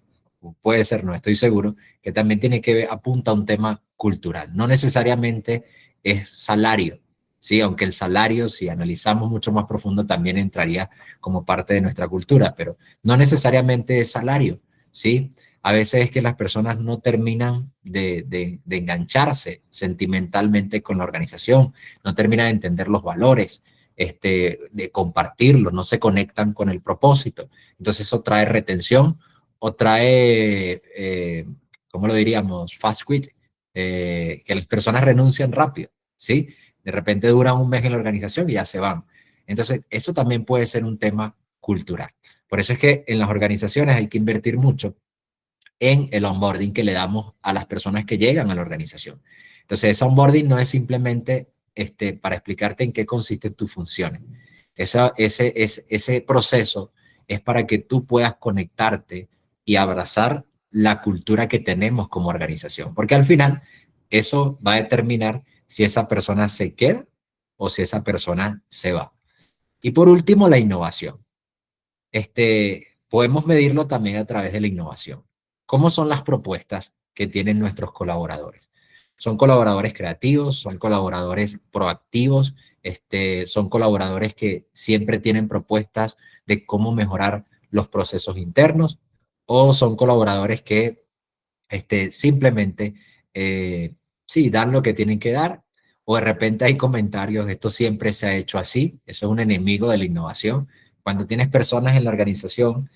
puede ser, no estoy seguro, que también tiene que ver, apunta a un tema cultural. No necesariamente es salario, ¿sí? Aunque el salario, si analizamos mucho más profundo, también entraría como parte de nuestra cultura, pero no necesariamente es salario, ¿sí? A veces es que las personas no terminan de engancharse sentimentalmente con la organización, no terminan de entender los valores, de compartirlo, no se conectan con el propósito. Entonces eso trae retención o trae, ¿cómo lo diríamos? Fast quit, que las personas renuncian rápido, ¿sí? De repente duran un mes en la organización y ya se van. Entonces eso también puede ser un tema cultural. Por eso es que en las organizaciones hay que invertir mucho en el onboarding que le damos a las personas que llegan a la organización. Entonces, ese onboarding no es simplemente para explicarte en qué consisten tus funciones. Ese proceso es para que tú puedas conectarte y abrazar la cultura que tenemos como organización, porque al final eso va a determinar si esa persona se queda o si esa persona se va. Y por último, la innovación. Podemos medirlo también a través de la innovación. ¿Cómo son las propuestas que tienen nuestros colaboradores? Son colaboradores creativos, son colaboradores proactivos, son colaboradores que siempre tienen propuestas de cómo mejorar los procesos internos, o son colaboradores que simplemente, sí, dan lo que tienen que dar, o de repente hay comentarios, esto siempre se ha hecho así, eso es un enemigo de la innovación. Cuando tienes personas en la organización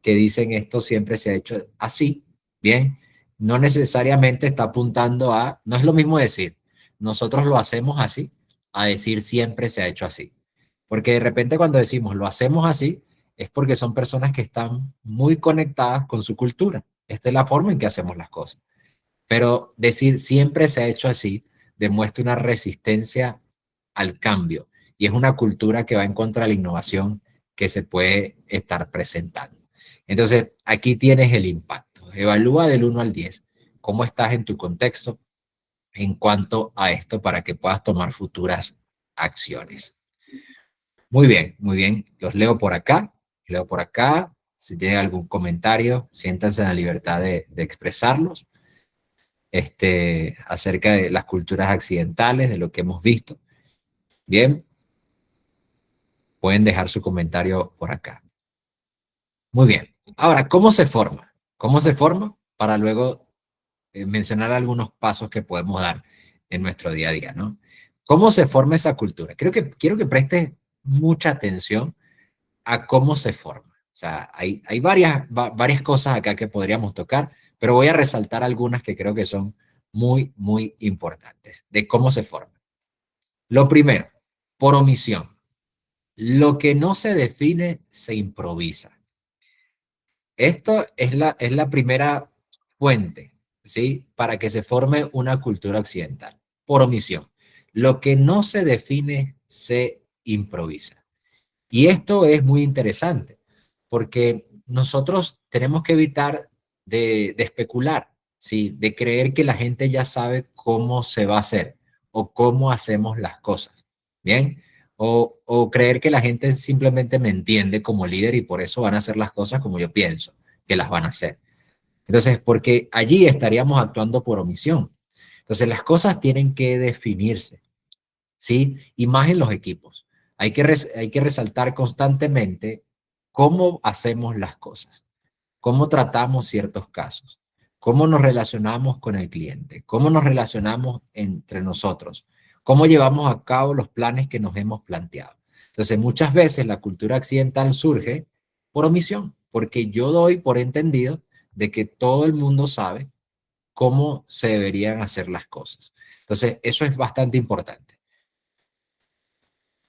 que dicen esto siempre se ha hecho así, bien, no necesariamente está apuntando a, no es lo mismo decir, nosotros lo hacemos así, a decir siempre se ha hecho así. Porque de repente cuando decimos lo hacemos así, es porque son personas que están muy conectadas con su cultura. Esta es la forma en que hacemos las cosas. Pero decir siempre se ha hecho así demuestra una resistencia al cambio y es una cultura que va en contra de la innovación que se puede estar presentando. Entonces, aquí tienes el impacto. Evalúa del 1 al 10 cómo estás en tu contexto en cuanto a esto para que puedas tomar futuras acciones. Muy bien, muy bien. Los leo por acá. Leo por acá. Si tienen algún comentario, siéntanse en la libertad de expresarlos. Acerca de las culturas accidentales, de lo que hemos visto. Bien, pueden dejar su comentario por acá. Muy bien. Ahora, ¿cómo se forma? ¿Cómo se forma? Para luego mencionar algunos pasos que podemos dar en nuestro día a día, ¿no? ¿Cómo se forma esa cultura? Quiero que prestes mucha atención a cómo se forma. O sea, hay varias cosas acá que podríamos tocar, pero voy a resaltar algunas que creo que son muy, muy importantes de cómo se forma. Lo primero, por omisión. Lo que no se define se improvisa. Esto es la primera fuente, ¿sí? Para que se forme una cultura occidental. Por omisión. Lo que no se define se improvisa. Y esto es muy interesante, porque nosotros tenemos que evitar de especular, ¿sí? De creer que la gente ya sabe cómo se va a hacer o cómo hacemos las cosas, ¿bien? O creer que la gente simplemente me entiende como líder y por eso van a hacer las cosas como yo pienso que las van a hacer. Entonces, porque allí estaríamos actuando por omisión. Entonces, las cosas tienen que definirse, ¿sí? Y más en los equipos. Hay que resaltar constantemente cómo hacemos las cosas, cómo tratamos ciertos casos, cómo nos relacionamos con el cliente, cómo nos relacionamos entre nosotros, cómo llevamos a cabo los planes que nos hemos planteado. Entonces, muchas veces la cultura accidental surge por omisión, porque yo doy por entendido de que todo el mundo sabe cómo se deberían hacer las cosas. Entonces, eso es bastante importante.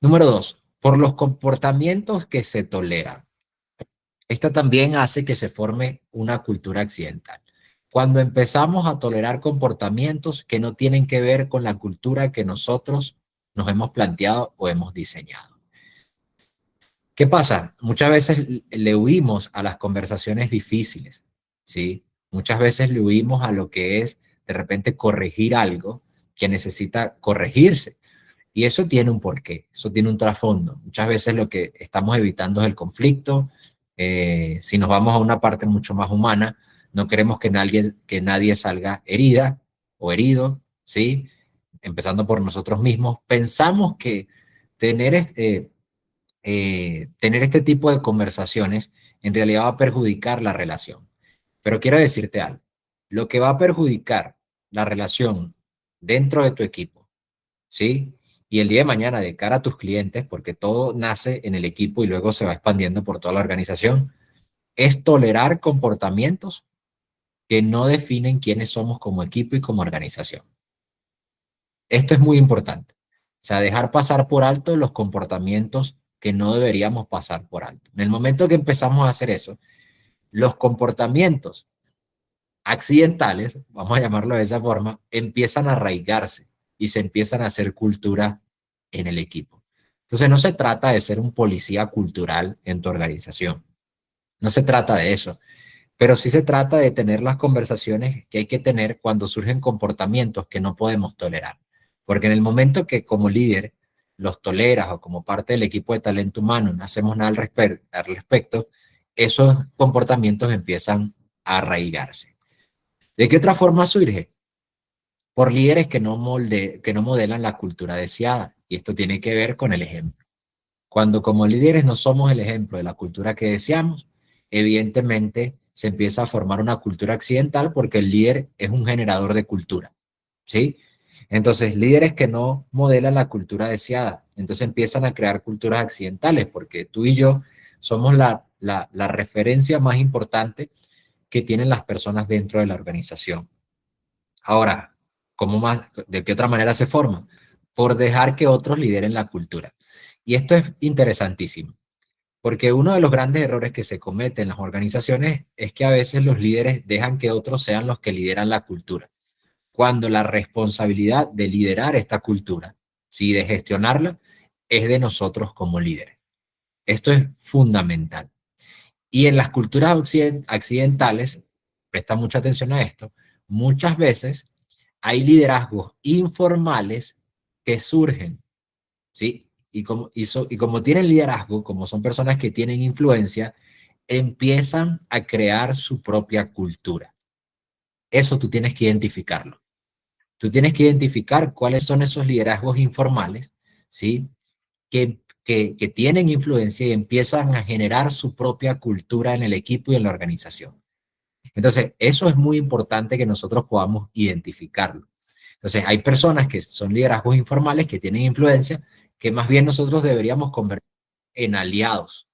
Número dos, por los comportamientos que se toleran. Esto también hace que se forme una cultura accidental. Cuando empezamos a tolerar comportamientos que no tienen que ver con la cultura que nosotros nos hemos planteado o hemos diseñado. ¿Qué pasa? Muchas veces le huimos a las conversaciones difíciles, ¿sí? Muchas veces le huimos a lo que es de repente corregir algo que necesita corregirse. Y eso tiene un porqué, eso tiene un trasfondo. Muchas veces lo que estamos evitando es el conflicto. Si nos vamos a una parte mucho más humana, no queremos que nadie salga herida o herido, ¿sí? Empezando por nosotros mismos. Pensamos que tener este tipo de conversaciones en realidad va a perjudicar la relación. Pero quiero decirte algo. Lo que va a perjudicar la relación dentro de tu equipo, ¿sí? Y el día de mañana, de cara a tus clientes, porque todo nace en el equipo y luego se va expandiendo por toda la organización, es tolerar comportamientos que no definen quiénes somos como equipo y como organización. Esto es muy importante. O sea, dejar pasar por alto los comportamientos que no deberíamos pasar por alto. En el momento que empezamos a hacer eso, los comportamientos accidentales, vamos a llamarlo de esa forma, empiezan a arraigarse y se empiezan a hacer cultura en el equipo. Entonces no se trata de ser un policía cultural en tu organización, no se trata de eso, pero sí se trata de tener las conversaciones que hay que tener cuando surgen comportamientos que no podemos tolerar. Porque en el momento que como líder los toleras o como parte del equipo de talento humano no hacemos nada al respecto, esos comportamientos empiezan a arraigarse. ¿De qué otra forma surge? Por líderes que no modelan la cultura deseada. Y esto tiene que ver con el ejemplo. Cuando como líderes no somos el ejemplo de la cultura que deseamos, evidentemente se empieza a formar una cultura accidental porque el líder es un generador de cultura, ¿sí? Entonces, líderes que no modelan la cultura deseada, entonces empiezan a crear culturas accidentales porque tú y yo somos la referencia más importante que tienen las personas dentro de la organización. Ahora, ¿de qué otra manera se forma? Por dejar que otros lideren la cultura. Y esto es interesantísimo, porque uno de los grandes errores que se cometen en las organizaciones es que a veces los líderes dejan que otros sean los que lideran la cultura, cuando la responsabilidad de liderar esta cultura, ¿sí? De gestionarla, es de nosotros como líderes. Esto es fundamental. Y en las culturas accidentales, presta mucha atención a esto, muchas veces hay liderazgos informales que surgen, ¿sí? Y como tienen liderazgo, como son personas que tienen influencia, empiezan a crear su propia cultura. Eso tú tienes que identificarlo. Tú tienes que identificar cuáles son esos liderazgos informales, ¿sí? Que tienen influencia y empiezan a generar su propia cultura en el equipo y en la organización. Entonces, eso es muy importante que nosotros podamos identificarlo. Entonces, hay personas que son liderazgos informales, que tienen influencia, que más bien nosotros deberíamos convertir en aliados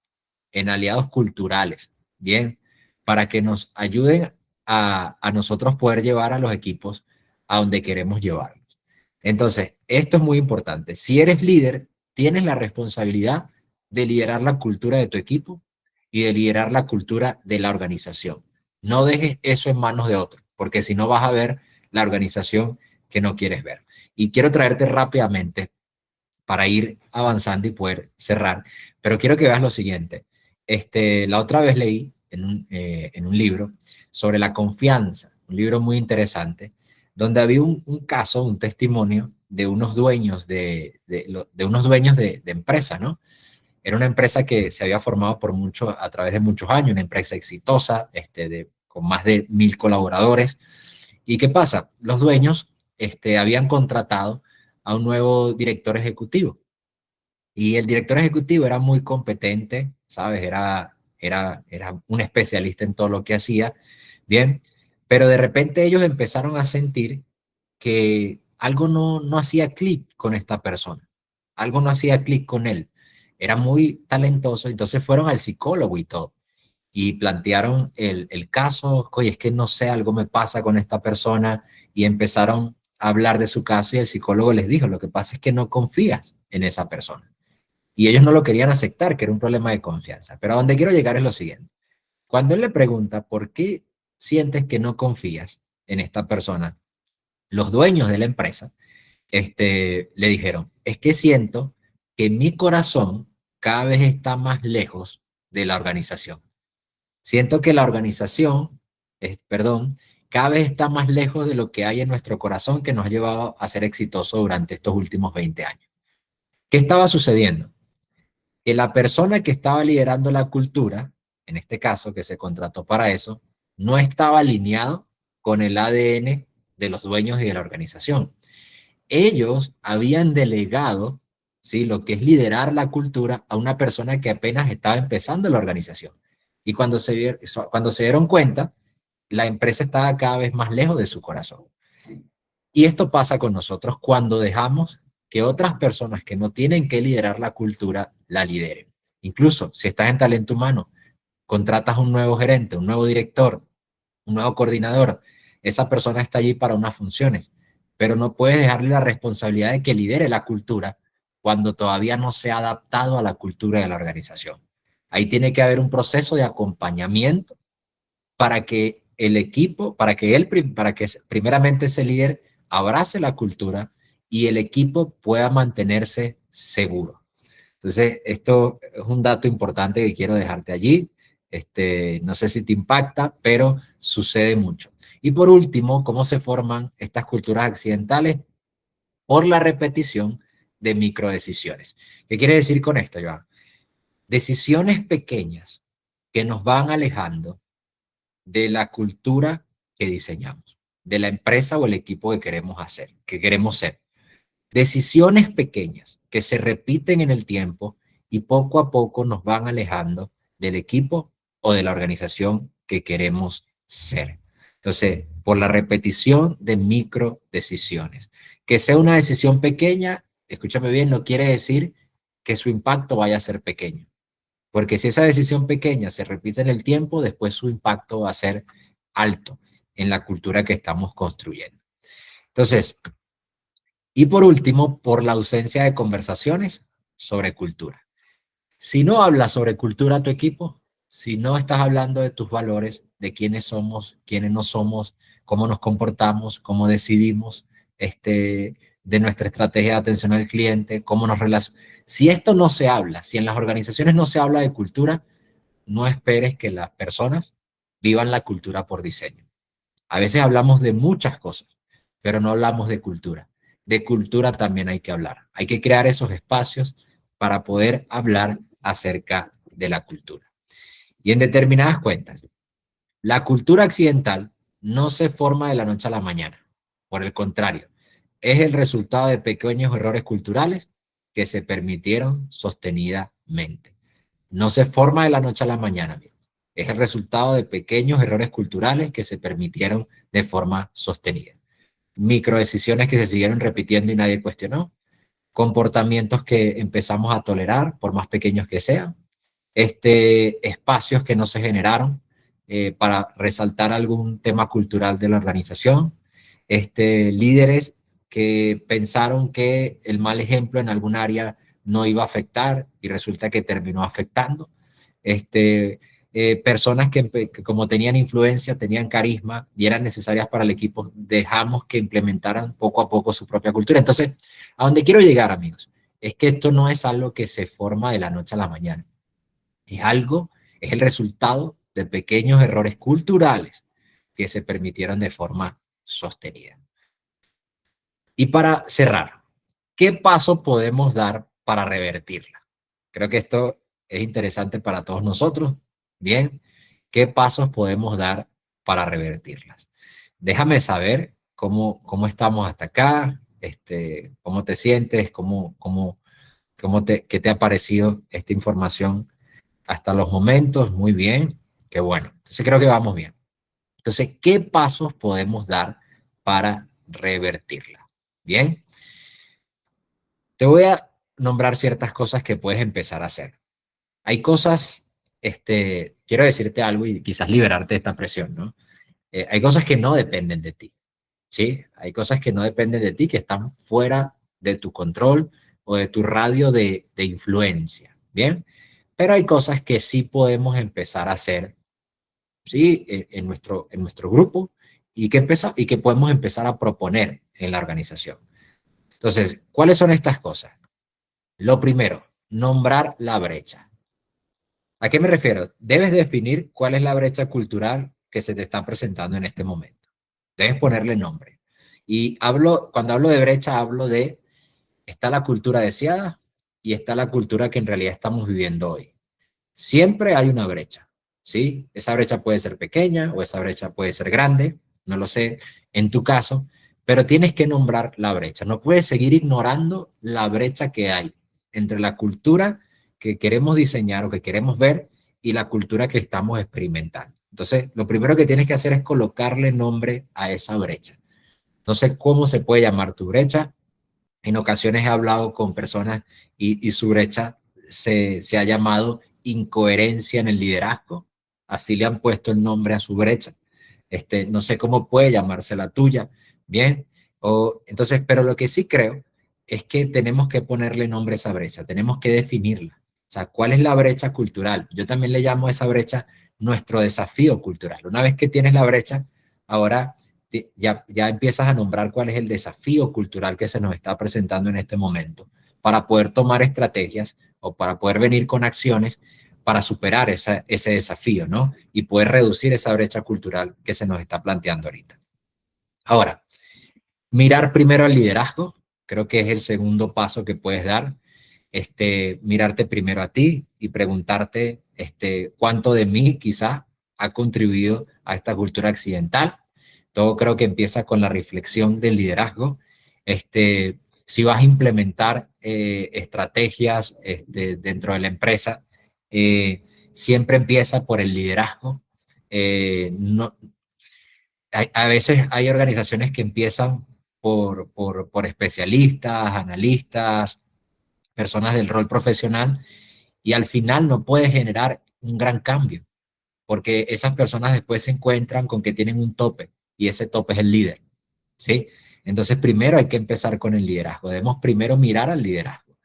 culturales, ¿bien? Para que nos ayuden a nosotros poder llevar a los equipos a donde queremos llevarlos. Entonces, esto es muy importante. Si eres líder, tienes la responsabilidad de liderar la cultura de tu equipo y de liderar la cultura de la organización. No dejes eso en manos de otros, porque si no vas a ver la organización que no quieres ver. Y quiero traerte rápidamente para ir avanzando y poder cerrar, pero quiero que veas lo siguiente. La otra vez leí en un libro sobre la confianza, un libro muy interesante, donde había un caso, un testimonio de unos dueños de unos dueños de empresa, ¿no? Era una empresa que se había formado a través de muchos años, una empresa exitosa, con más de 1000 colaboradores. ¿Y qué pasa? Los dueños habían contratado a un nuevo director ejecutivo. Y el director ejecutivo era muy competente, ¿sabes? Era un especialista en todo lo que hacía, bien, pero de repente ellos empezaron a sentir que algo no hacía clic con esta persona, algo no hacía clic con él. Era muy talentoso, entonces fueron al psicólogo y todo, y plantearon el caso, oye, es que no sé, algo me pasa con esta persona, y empezaron a hablar de su caso y el psicólogo les dijo, lo que pasa es que no confías en esa persona. Y ellos no lo querían aceptar, que era un problema de confianza. Pero a donde quiero llegar es lo siguiente. Cuando él le pregunta por qué sientes que no confías en esta persona, los dueños de la empresa le dijeron, es que siento que mi corazón cada vez está más lejos de la organización. Siento que la organización, perdón, cada vez está más lejos de lo que hay en nuestro corazón que nos ha llevado a ser exitosos durante estos últimos 20 años. ¿Qué estaba sucediendo? Que la persona que estaba liderando la cultura, en este caso que se contrató para eso, no estaba alineado con el ADN de los dueños y de la organización. Ellos habían delegado, ¿sí?, lo que es liderar la cultura a una persona que apenas estaba empezando la organización. Y cuando se dieron cuenta, la empresa estaba cada vez más lejos de su corazón. Y esto pasa con nosotros cuando dejamos que otras personas que no tienen que liderar la cultura la lideren. Incluso si estás en talento humano, contratas un nuevo gerente, un nuevo director, un nuevo coordinador, esa persona está allí para unas funciones, pero no puedes dejarle la responsabilidad de que lidere la cultura cuando todavía no se ha adaptado a la cultura de la organización. Ahí tiene que haber un proceso de acompañamiento para que el equipo, para que primeramente ese líder abrace la cultura y el equipo pueda mantenerse seguro. Entonces, esto es un dato importante que quiero dejarte allí. No sé si te impacta, pero sucede mucho. Y por último, ¿cómo se forman estas culturas accidentales? Por la repetición de microdecisiones. ¿Qué quiere decir con esto, Joan? Decisiones pequeñas que nos van alejando de la cultura que diseñamos, de la empresa o el equipo que queremos ser. Decisiones pequeñas que se repiten en el tiempo y poco a poco nos van alejando del equipo o de la organización que queremos ser. Entonces, por la repetición de micro decisiones. Que sea una decisión pequeña, escúchame bien, no quiere decir que su impacto vaya a ser pequeño. Porque si esa decisión pequeña se repite en el tiempo, después su impacto va a ser alto en la cultura que estamos construyendo. Entonces, y por último, por la ausencia de conversaciones sobre cultura. Si no hablas sobre cultura a tu equipo, si no estás hablando de tus valores, de quiénes somos, quiénes no somos, cómo nos comportamos, cómo decidimos, de nuestra estrategia de atención al cliente, cómo nos relacionamos. Si esto no se habla, si en las organizaciones no se habla de cultura, no esperes que las personas vivan la cultura por diseño. A veces hablamos de muchas cosas, pero no hablamos de cultura. De cultura también hay que hablar. Hay que crear esos espacios para poder hablar acerca de la cultura. Y en determinadas cuentas, la cultura accidental no se forma de la noche a la mañana. Por el contrario, es el resultado de pequeños errores culturales que se permitieron sostenidamente. No se forma de la noche a la mañana, amigo. Es el resultado de pequeños errores culturales que se permitieron de forma sostenida. Microdecisiones que se siguieron repitiendo y nadie cuestionó. Comportamientos que empezamos a tolerar, por más pequeños que sean. Espacios que no se generaron para resaltar algún tema cultural de la organización. Líderes que pensaron que el mal ejemplo en algún área no iba a afectar y resulta que terminó afectando. Personas que como tenían influencia, tenían carisma y eran necesarias para el equipo, dejamos que implementaran poco a poco su propia cultura. Entonces, a donde quiero llegar, amigos, es que esto no es algo que se forma de la noche a la mañana. Es el resultado de pequeños errores culturales que se permitieron de forma sostenida. Y para cerrar, ¿qué pasos podemos dar para revertirla? Creo que esto es interesante para todos nosotros. Bien, ¿qué pasos podemos dar para revertirlas? Déjame saber cómo estamos hasta acá, cómo te sientes, qué te ha parecido esta información hasta los momentos. Muy bien, qué bueno. Entonces creo que vamos bien. Entonces, ¿qué pasos podemos dar para revertirla? Bien, te voy a nombrar ciertas cosas que puedes empezar a hacer. Hay cosas, quiero decirte algo y quizás liberarte de esta presión, ¿no? Hay cosas que no dependen de ti, ¿sí? Hay cosas que no dependen de ti, que están fuera de tu control o de tu radio de influencia, ¿bien? Pero hay cosas que sí podemos empezar a hacer, ¿sí? En nuestro grupo y que podemos empezar a proponer en la organización. Entonces, ¿cuáles son estas cosas? Lo primero, nombrar la brecha. ¿A qué me refiero? Debes definir cuál es la brecha cultural que se te está presentando en este momento. Debes ponerle nombre. Y cuando hablo de brecha, hablo de, está la cultura deseada y está la cultura que en realidad estamos viviendo hoy. Siempre hay una brecha, ¿sí? Esa brecha puede ser pequeña o esa brecha puede ser grande, no lo sé en tu caso, pero tienes que nombrar la brecha. No puedes seguir ignorando la brecha que hay entre la cultura que queremos diseñar o que queremos ver y la cultura que estamos experimentando. Entonces, lo primero que tienes que hacer es colocarle nombre a esa brecha. No sé cómo se puede llamar tu brecha. En ocasiones he hablado con personas y su brecha se ha llamado incoherencia en el liderazgo. Así le han puesto el nombre a su brecha. No sé cómo puede llamarse la tuya. Bien. Entonces, pero lo que sí creo es que tenemos que ponerle nombre a esa brecha. Tenemos que definirla. O sea, ¿cuál es la brecha cultural? Yo también le llamo a esa brecha nuestro desafío cultural. Una vez que tienes la brecha, ahora ya empiezas a nombrar cuál es el desafío cultural que se nos está presentando en este momento para poder tomar estrategias o para poder venir con acciones para superar ese desafío, ¿no? Y poder reducir esa brecha cultural que se nos está planteando ahorita. Ahora, mirar primero al liderazgo, creo que es el segundo paso que puedes dar. Mirarte primero a ti y preguntarte cuánto de mí quizás ha contribuido a esta cultura accidental. Todo creo que empieza con la reflexión del liderazgo. Si vas a implementar estrategias dentro de la empresa, siempre empieza por el liderazgo. No, a veces hay organizaciones que empiezan por especialistas, analistas, personas del rol profesional, y al final no puede generar un gran cambio, porque esas personas después se encuentran con que tienen un tope, y ese tope es el líder, ¿sí? Entonces primero hay que empezar con el liderazgo, debemos primero mirar al liderazgo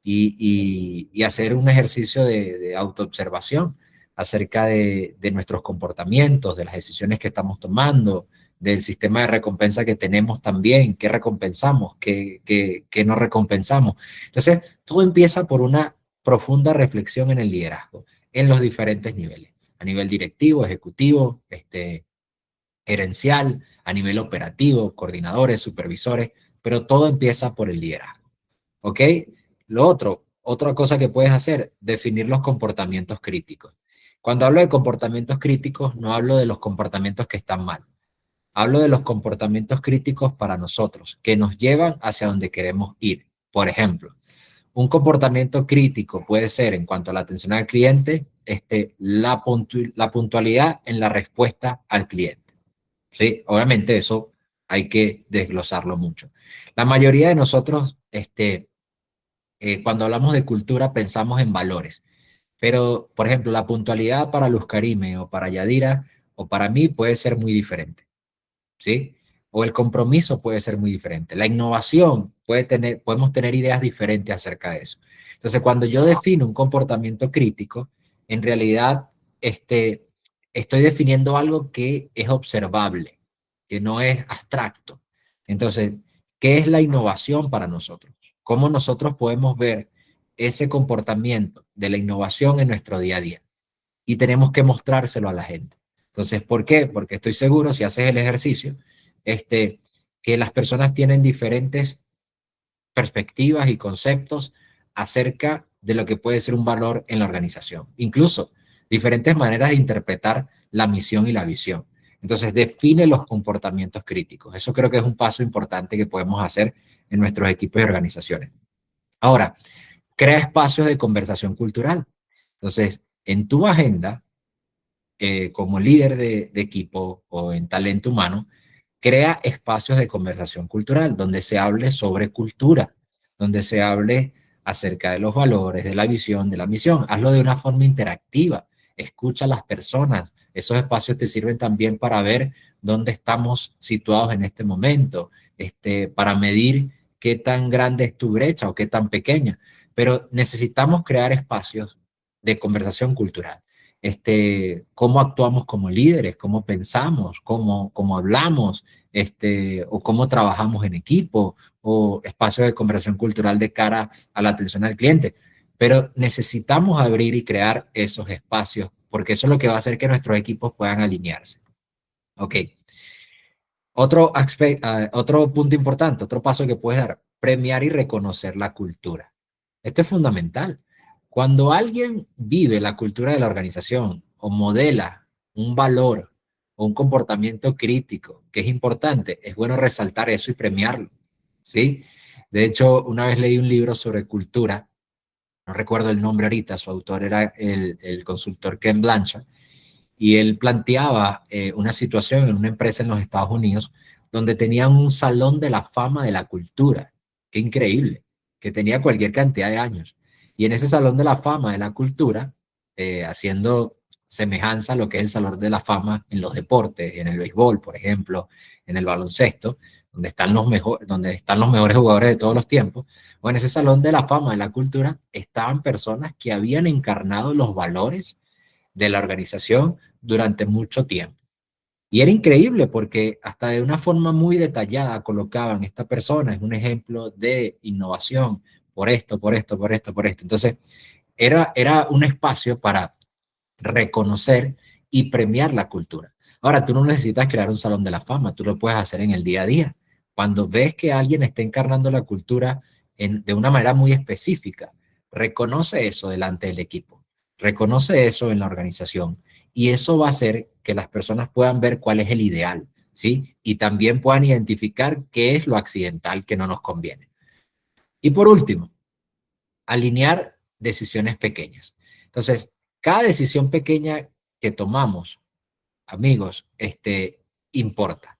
y hacer un ejercicio de autoobservación acerca de nuestros comportamientos, de las decisiones que estamos tomando, del sistema de recompensa que tenemos también, qué recompensamos, qué no recompensamos. Entonces, todo empieza por una profunda reflexión en el liderazgo, en los diferentes niveles, a nivel directivo, ejecutivo, gerencial, a nivel operativo, coordinadores, supervisores, pero todo empieza por el liderazgo, ¿ok? Otra cosa que puedes hacer, definir los comportamientos críticos. Cuando hablo de comportamientos críticos, no hablo de los comportamientos que están mal. Hablo de los comportamientos críticos para nosotros, que nos llevan hacia donde queremos ir. Por ejemplo, un comportamiento crítico puede ser, en cuanto a la atención al cliente, la puntualidad en la respuesta al cliente. ¿Sí? Obviamente eso hay que desglosarlo mucho. La mayoría de nosotros, cuando hablamos de cultura, pensamos en valores. Pero, por ejemplo, la puntualidad para Luz Karime o para Yadira o para mí puede ser muy diferente. ¿Sí? O el compromiso puede ser muy diferente. La innovación podemos tener ideas diferentes acerca de eso. Entonces, cuando yo defino un comportamiento crítico, en realidad estoy definiendo algo que es observable, que no es abstracto. Entonces, ¿qué es la innovación para nosotros? ¿Cómo nosotros podemos ver ese comportamiento de la innovación en nuestro día a día? y tenemos que mostrárselo a la gente. Entonces, ¿por qué? Porque estoy seguro, si haces el ejercicio, que las personas tienen diferentes perspectivas y conceptos acerca de lo que puede ser un valor en la organización. Incluso diferentes maneras de interpretar la misión y la visión. Entonces, define los comportamientos críticos. Eso creo que es un paso importante que podemos hacer en nuestros equipos y organizaciones. Ahora, crea espacios de conversación cultural. Entonces, en tu agenda, como líder de equipo o en talento humano, crea espacios de conversación cultural donde se hable sobre cultura, donde se hable acerca de los valores, de la visión, de la misión. Hazlo de una forma interactiva. Escucha a las personas. Esos espacios te sirven también para ver dónde estamos situados en este momento, para medir qué tan grande es tu brecha o qué tan pequeña. Pero necesitamos crear espacios de conversación cultural. Cómo actuamos como líderes, cómo pensamos, cómo hablamos, o cómo trabajamos en equipo, o espacios de conversación cultural de cara a la atención al cliente. Pero necesitamos abrir y crear esos espacios, porque eso es lo que va a hacer que nuestros equipos puedan alinearse. Ok. Otro punto importante, otro paso que puedes dar, premiar y reconocer la cultura. Esto es fundamental. Cuando alguien vive la cultura de la organización o modela un valor o un comportamiento crítico que es importante, es bueno resaltar eso y premiarlo, ¿sí? De hecho, una vez leí un libro sobre cultura, no recuerdo el nombre ahorita, su autor era el consultor Ken Blanchard, y él planteaba una situación en una empresa en los Estados Unidos donde tenían un salón de la fama de la cultura. Qué increíble, que tenía cualquier cantidad de años. Y en ese salón de la fama de la cultura, haciendo semejanza a lo que es el salón de la fama en los deportes, en el béisbol, por ejemplo, en el baloncesto, donde están los mejores jugadores de todos los tiempos. O en ese salón de la fama de la cultura estaban personas que habían encarnado los valores de la organización durante mucho tiempo. Y era increíble porque hasta de una forma muy detallada colocaban, esta persona es un ejemplo de innovación por esto, por esto, por esto, por esto. Entonces, era un espacio para reconocer y premiar la cultura. Ahora, tú no necesitas crear un salón de la fama, tú lo puedes hacer en el día a día. Cuando ves que alguien está encarnando la cultura de una manera muy específica, reconoce eso delante del equipo, reconoce eso en la organización y eso va a hacer que las personas puedan ver cuál es el ideal, ¿sí? Y también puedan identificar qué es lo accidental que no nos conviene. Y por último, alinear decisiones pequeñas. Entonces, cada decisión pequeña que tomamos, amigos, importa.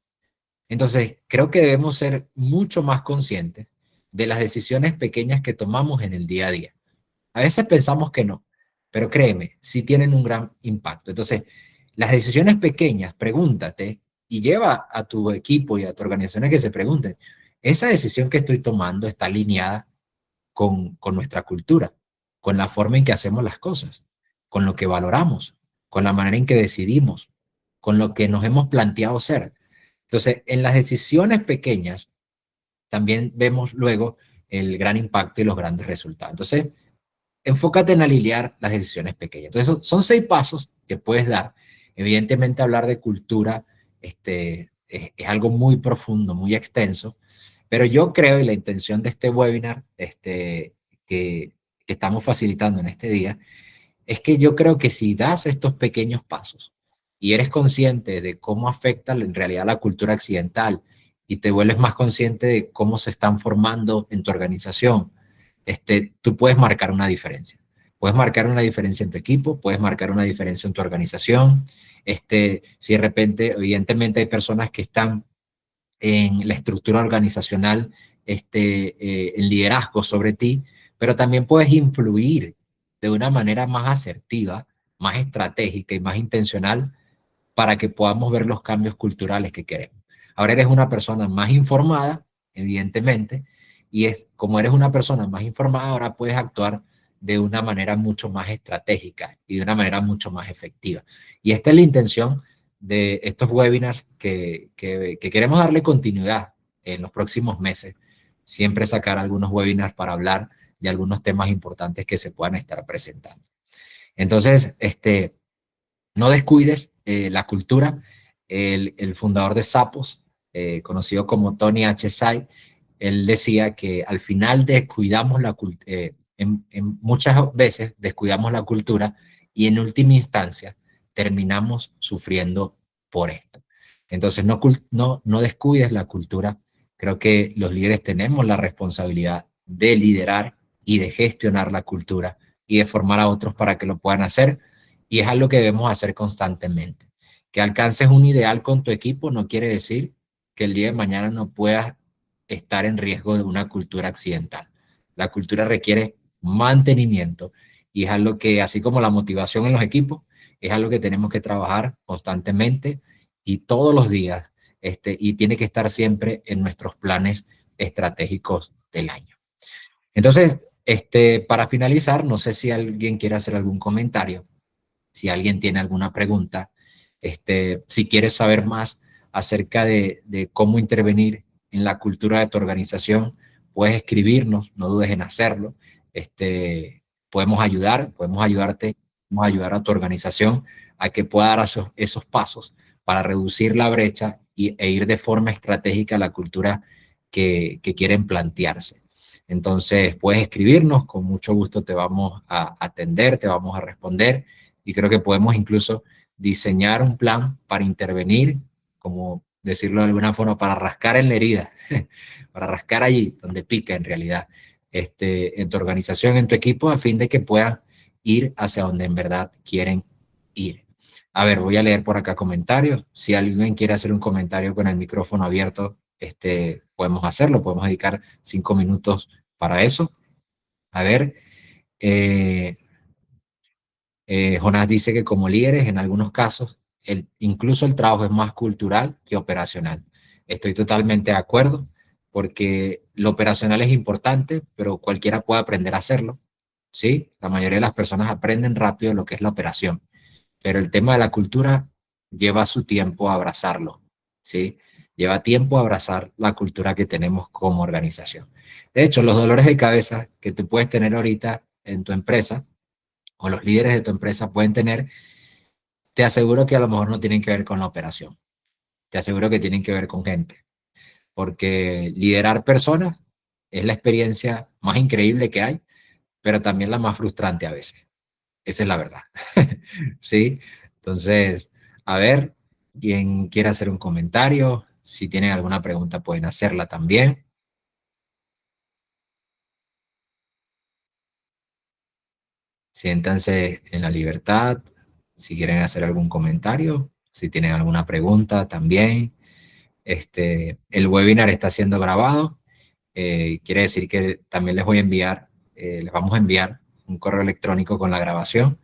Entonces, creo que debemos ser mucho más conscientes de las decisiones pequeñas que tomamos en el día a día. A veces pensamos que no, pero créeme, sí tienen un gran impacto. Entonces, las decisiones pequeñas, pregúntate y lleva a tu equipo y a tu organización a que se pregunten, ¿esa decisión que estoy tomando está alineada con nuestra cultura, con la forma en que hacemos las cosas, con lo que valoramos, con la manera en que decidimos, con lo que nos hemos planteado ser? Entonces, en las decisiones pequeñas también vemos luego el gran impacto y los grandes resultados. Entonces, enfócate en alinear las decisiones pequeñas. Entonces, son 6 pasos que puedes dar. Evidentemente, hablar de cultura es algo muy profundo, muy extenso, pero yo creo, y la intención de este webinar que estamos facilitando en este día, es que yo creo que si das estos pequeños pasos y eres consciente de cómo afecta en realidad la cultura accidental y te vuelves más consciente de cómo se están formando en tu organización, tú puedes marcar una diferencia. Puedes marcar una diferencia en tu equipo, puedes marcar una diferencia en tu organización. Si de repente, evidentemente hay personas que están en la estructura organizacional, en liderazgo sobre ti, pero también puedes influir de una manera más asertiva, más estratégica y más intencional para que podamos ver los cambios culturales que queremos. Ahora eres una persona más informada, evidentemente, y como eres una persona más informada, ahora puedes actuar de una manera mucho más estratégica y de una manera mucho más efectiva. Y esta es la intención de estos webinars que queremos darle continuidad en los próximos meses. Siempre sacar algunos webinars para hablar de algunos temas importantes que se puedan estar presentando. Entonces, no descuides la cultura. El fundador de Sapos, conocido como Tony H. Tsai, él decía que al final descuidamos la muchas veces descuidamos la cultura y en última instancia terminamos sufriendo por esto. Entonces no descuides la cultura. Creo que los líderes tenemos la responsabilidad de liderar y de gestionar la cultura y de formar a otros para que lo puedan hacer, y es algo que debemos hacer constantemente. Que alcances un ideal con tu equipo no quiere decir que el día de mañana no puedas estar en riesgo de una cultura accidental. La cultura requiere mantenimiento y es algo que, así como la motivación en los equipos, es algo que tenemos que trabajar constantemente y todos los días, y tiene que estar siempre en nuestros planes estratégicos del año. Entonces, para finalizar, no sé si alguien quiere hacer algún comentario, si alguien tiene alguna pregunta, si quieres saber más acerca de cómo intervenir en la cultura de tu organización, puedes escribirnos, no dudes en hacerlo. Podemos ayudarte, podemos ayudar a tu organización a que pueda dar esos pasos para reducir la brecha e ir de forma estratégica a la cultura que quieren plantearse. Entonces, puedes escribirnos, con mucho gusto te vamos a atender, te vamos a responder, y creo que podemos incluso diseñar un plan para intervenir, como decirlo de alguna forma, para rascar en la herida, para rascar allí donde pica en realidad, en tu organización, en tu equipo, a fin de que puedan ir hacia donde en verdad quieren ir. A ver, voy a leer por acá comentarios. Si alguien quiere hacer un comentario con el micrófono abierto, podemos hacerlo, podemos dedicar 5 minutos para eso. A ver, Jonás dice que como líderes, en algunos casos, incluso el trabajo es más cultural que operacional. Estoy totalmente de acuerdo, porque lo operacional es importante, pero cualquiera puede aprender a hacerlo, ¿sí? La mayoría de las personas aprenden rápido lo que es la operación, pero el tema de la cultura lleva su tiempo a abrazarlo, ¿sí? Lleva tiempo a abrazar la cultura que tenemos como organización. De hecho, los dolores de cabeza que tú puedes tener ahorita en tu empresa, o los líderes de tu empresa pueden tener, te aseguro que a lo mejor no tienen que ver con la operación. Te aseguro que tienen que ver con gente. Porque liderar personas es la experiencia más increíble que hay, pero también la más frustrante a veces. Esa es la verdad. ¿Sí? Entonces, a ver, quien quiera hacer un comentario, si tienen alguna pregunta pueden hacerla también. Siéntanse en la libertad, si quieren hacer algún comentario, si tienen alguna pregunta también. El webinar está siendo grabado, quiere decir que también les vamos a enviar un correo electrónico con la grabación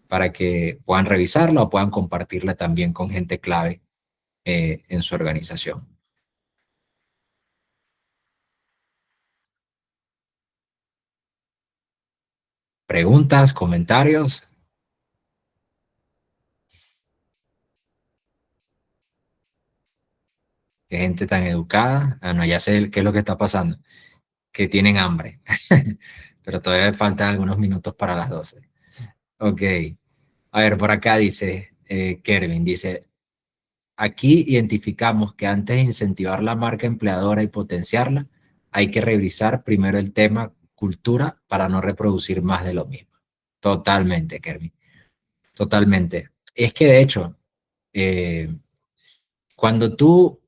para que puedan revisarla o puedan compartirla también con gente clave en su organización. ¿Preguntas, comentarios? ¿Qué gente tan educada? Ah, no, ya sé qué es lo que está pasando, que tienen hambre, pero todavía faltan algunos minutos para las 12. Ok, a ver, por acá dice, Kervin, dice, aquí identificamos que antes de incentivar la marca empleadora y potenciarla, hay que revisar primero el tema cultura para no reproducir más de lo mismo. Totalmente, Kervin, totalmente. Es que de hecho, eh, cuando tú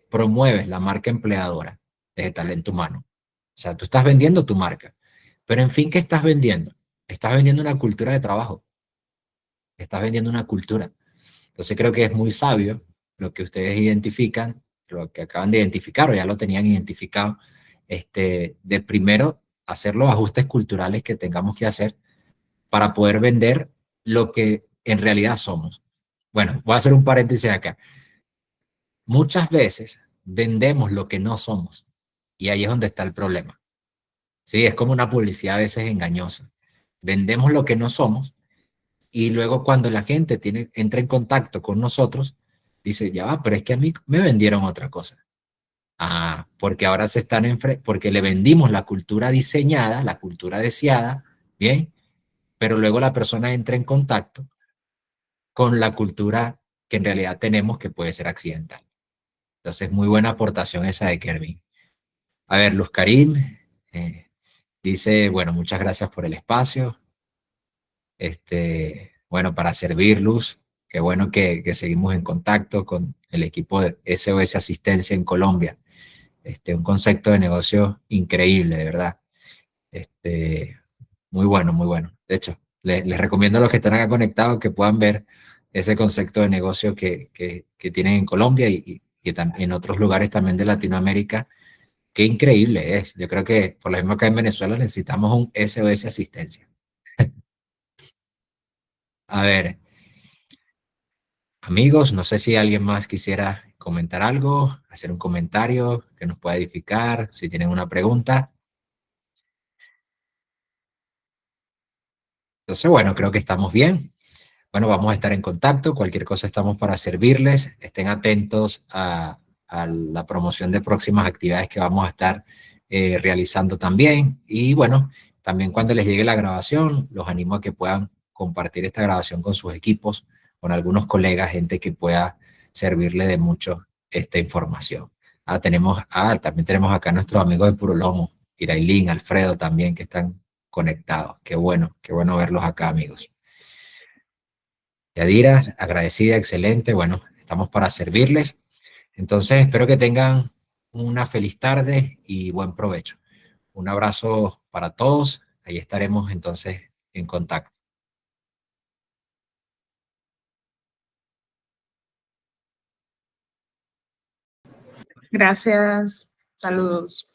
promueves la marca empleadora de talento humano, o sea, tú estás vendiendo tu marca, pero en fin, ¿qué estás vendiendo? Estás vendiendo una cultura de trabajo, estás vendiendo una cultura. Entonces creo que es muy sabio lo que ustedes identifican, lo que acaban de identificar o ya lo tenían identificado, de primero hacer los ajustes culturales que tengamos que hacer para poder vender lo que en realidad somos. Bueno, voy a hacer un paréntesis acá. Muchas veces vendemos lo que no somos y ahí es donde está el problema. Sí, es como una publicidad a veces engañosa. Vendemos lo que no somos y luego cuando la gente entra en contacto con nosotros, dice, ya va, pero es que a mí me vendieron otra cosa. Ah, porque ahora porque le vendimos la cultura diseñada, la cultura deseada, ¿bien? Pero luego la persona entra en contacto con la cultura que en realidad tenemos que puede ser accidental. Entonces, muy buena aportación esa de Kervin. A ver, Luz Karim dice, bueno, muchas gracias por el espacio. Bueno, para servir, Luz, qué bueno que seguimos en contacto con el equipo de SOS Asistencia en Colombia. Un concepto de negocio increíble, de verdad. Este, muy bueno, muy bueno. De hecho, les recomiendo a los que están acá conectados que puedan ver ese concepto de negocio que tienen en Colombia y que en otros lugares también de Latinoamérica. Qué increíble es. Yo creo que por lo mismo que en Venezuela necesitamos un SOS Asistencia. A ver, amigos, no sé si alguien más quisiera comentar algo, hacer un comentario que nos pueda edificar, si tienen una pregunta. Entonces, bueno, creo que estamos bien. Bueno, vamos a estar en contacto. Cualquier cosa estamos para servirles. Estén atentos a la promoción de próximas actividades que vamos a estar realizando también. Y bueno, también cuando les llegue la grabación, los animo a que puedan compartir esta grabación con sus equipos, con algunos colegas, gente que pueda servirle de mucho esta información. También tenemos acá a nuestros amigos de Puro Lomo, Irailín, Alfredo también, que están conectados. Qué bueno verlos acá, amigos. Yadira, agradecida, excelente. Bueno, estamos para servirles. Entonces, espero que tengan una feliz tarde y buen provecho. Un abrazo para todos. Ahí estaremos entonces en contacto. Gracias. Saludos.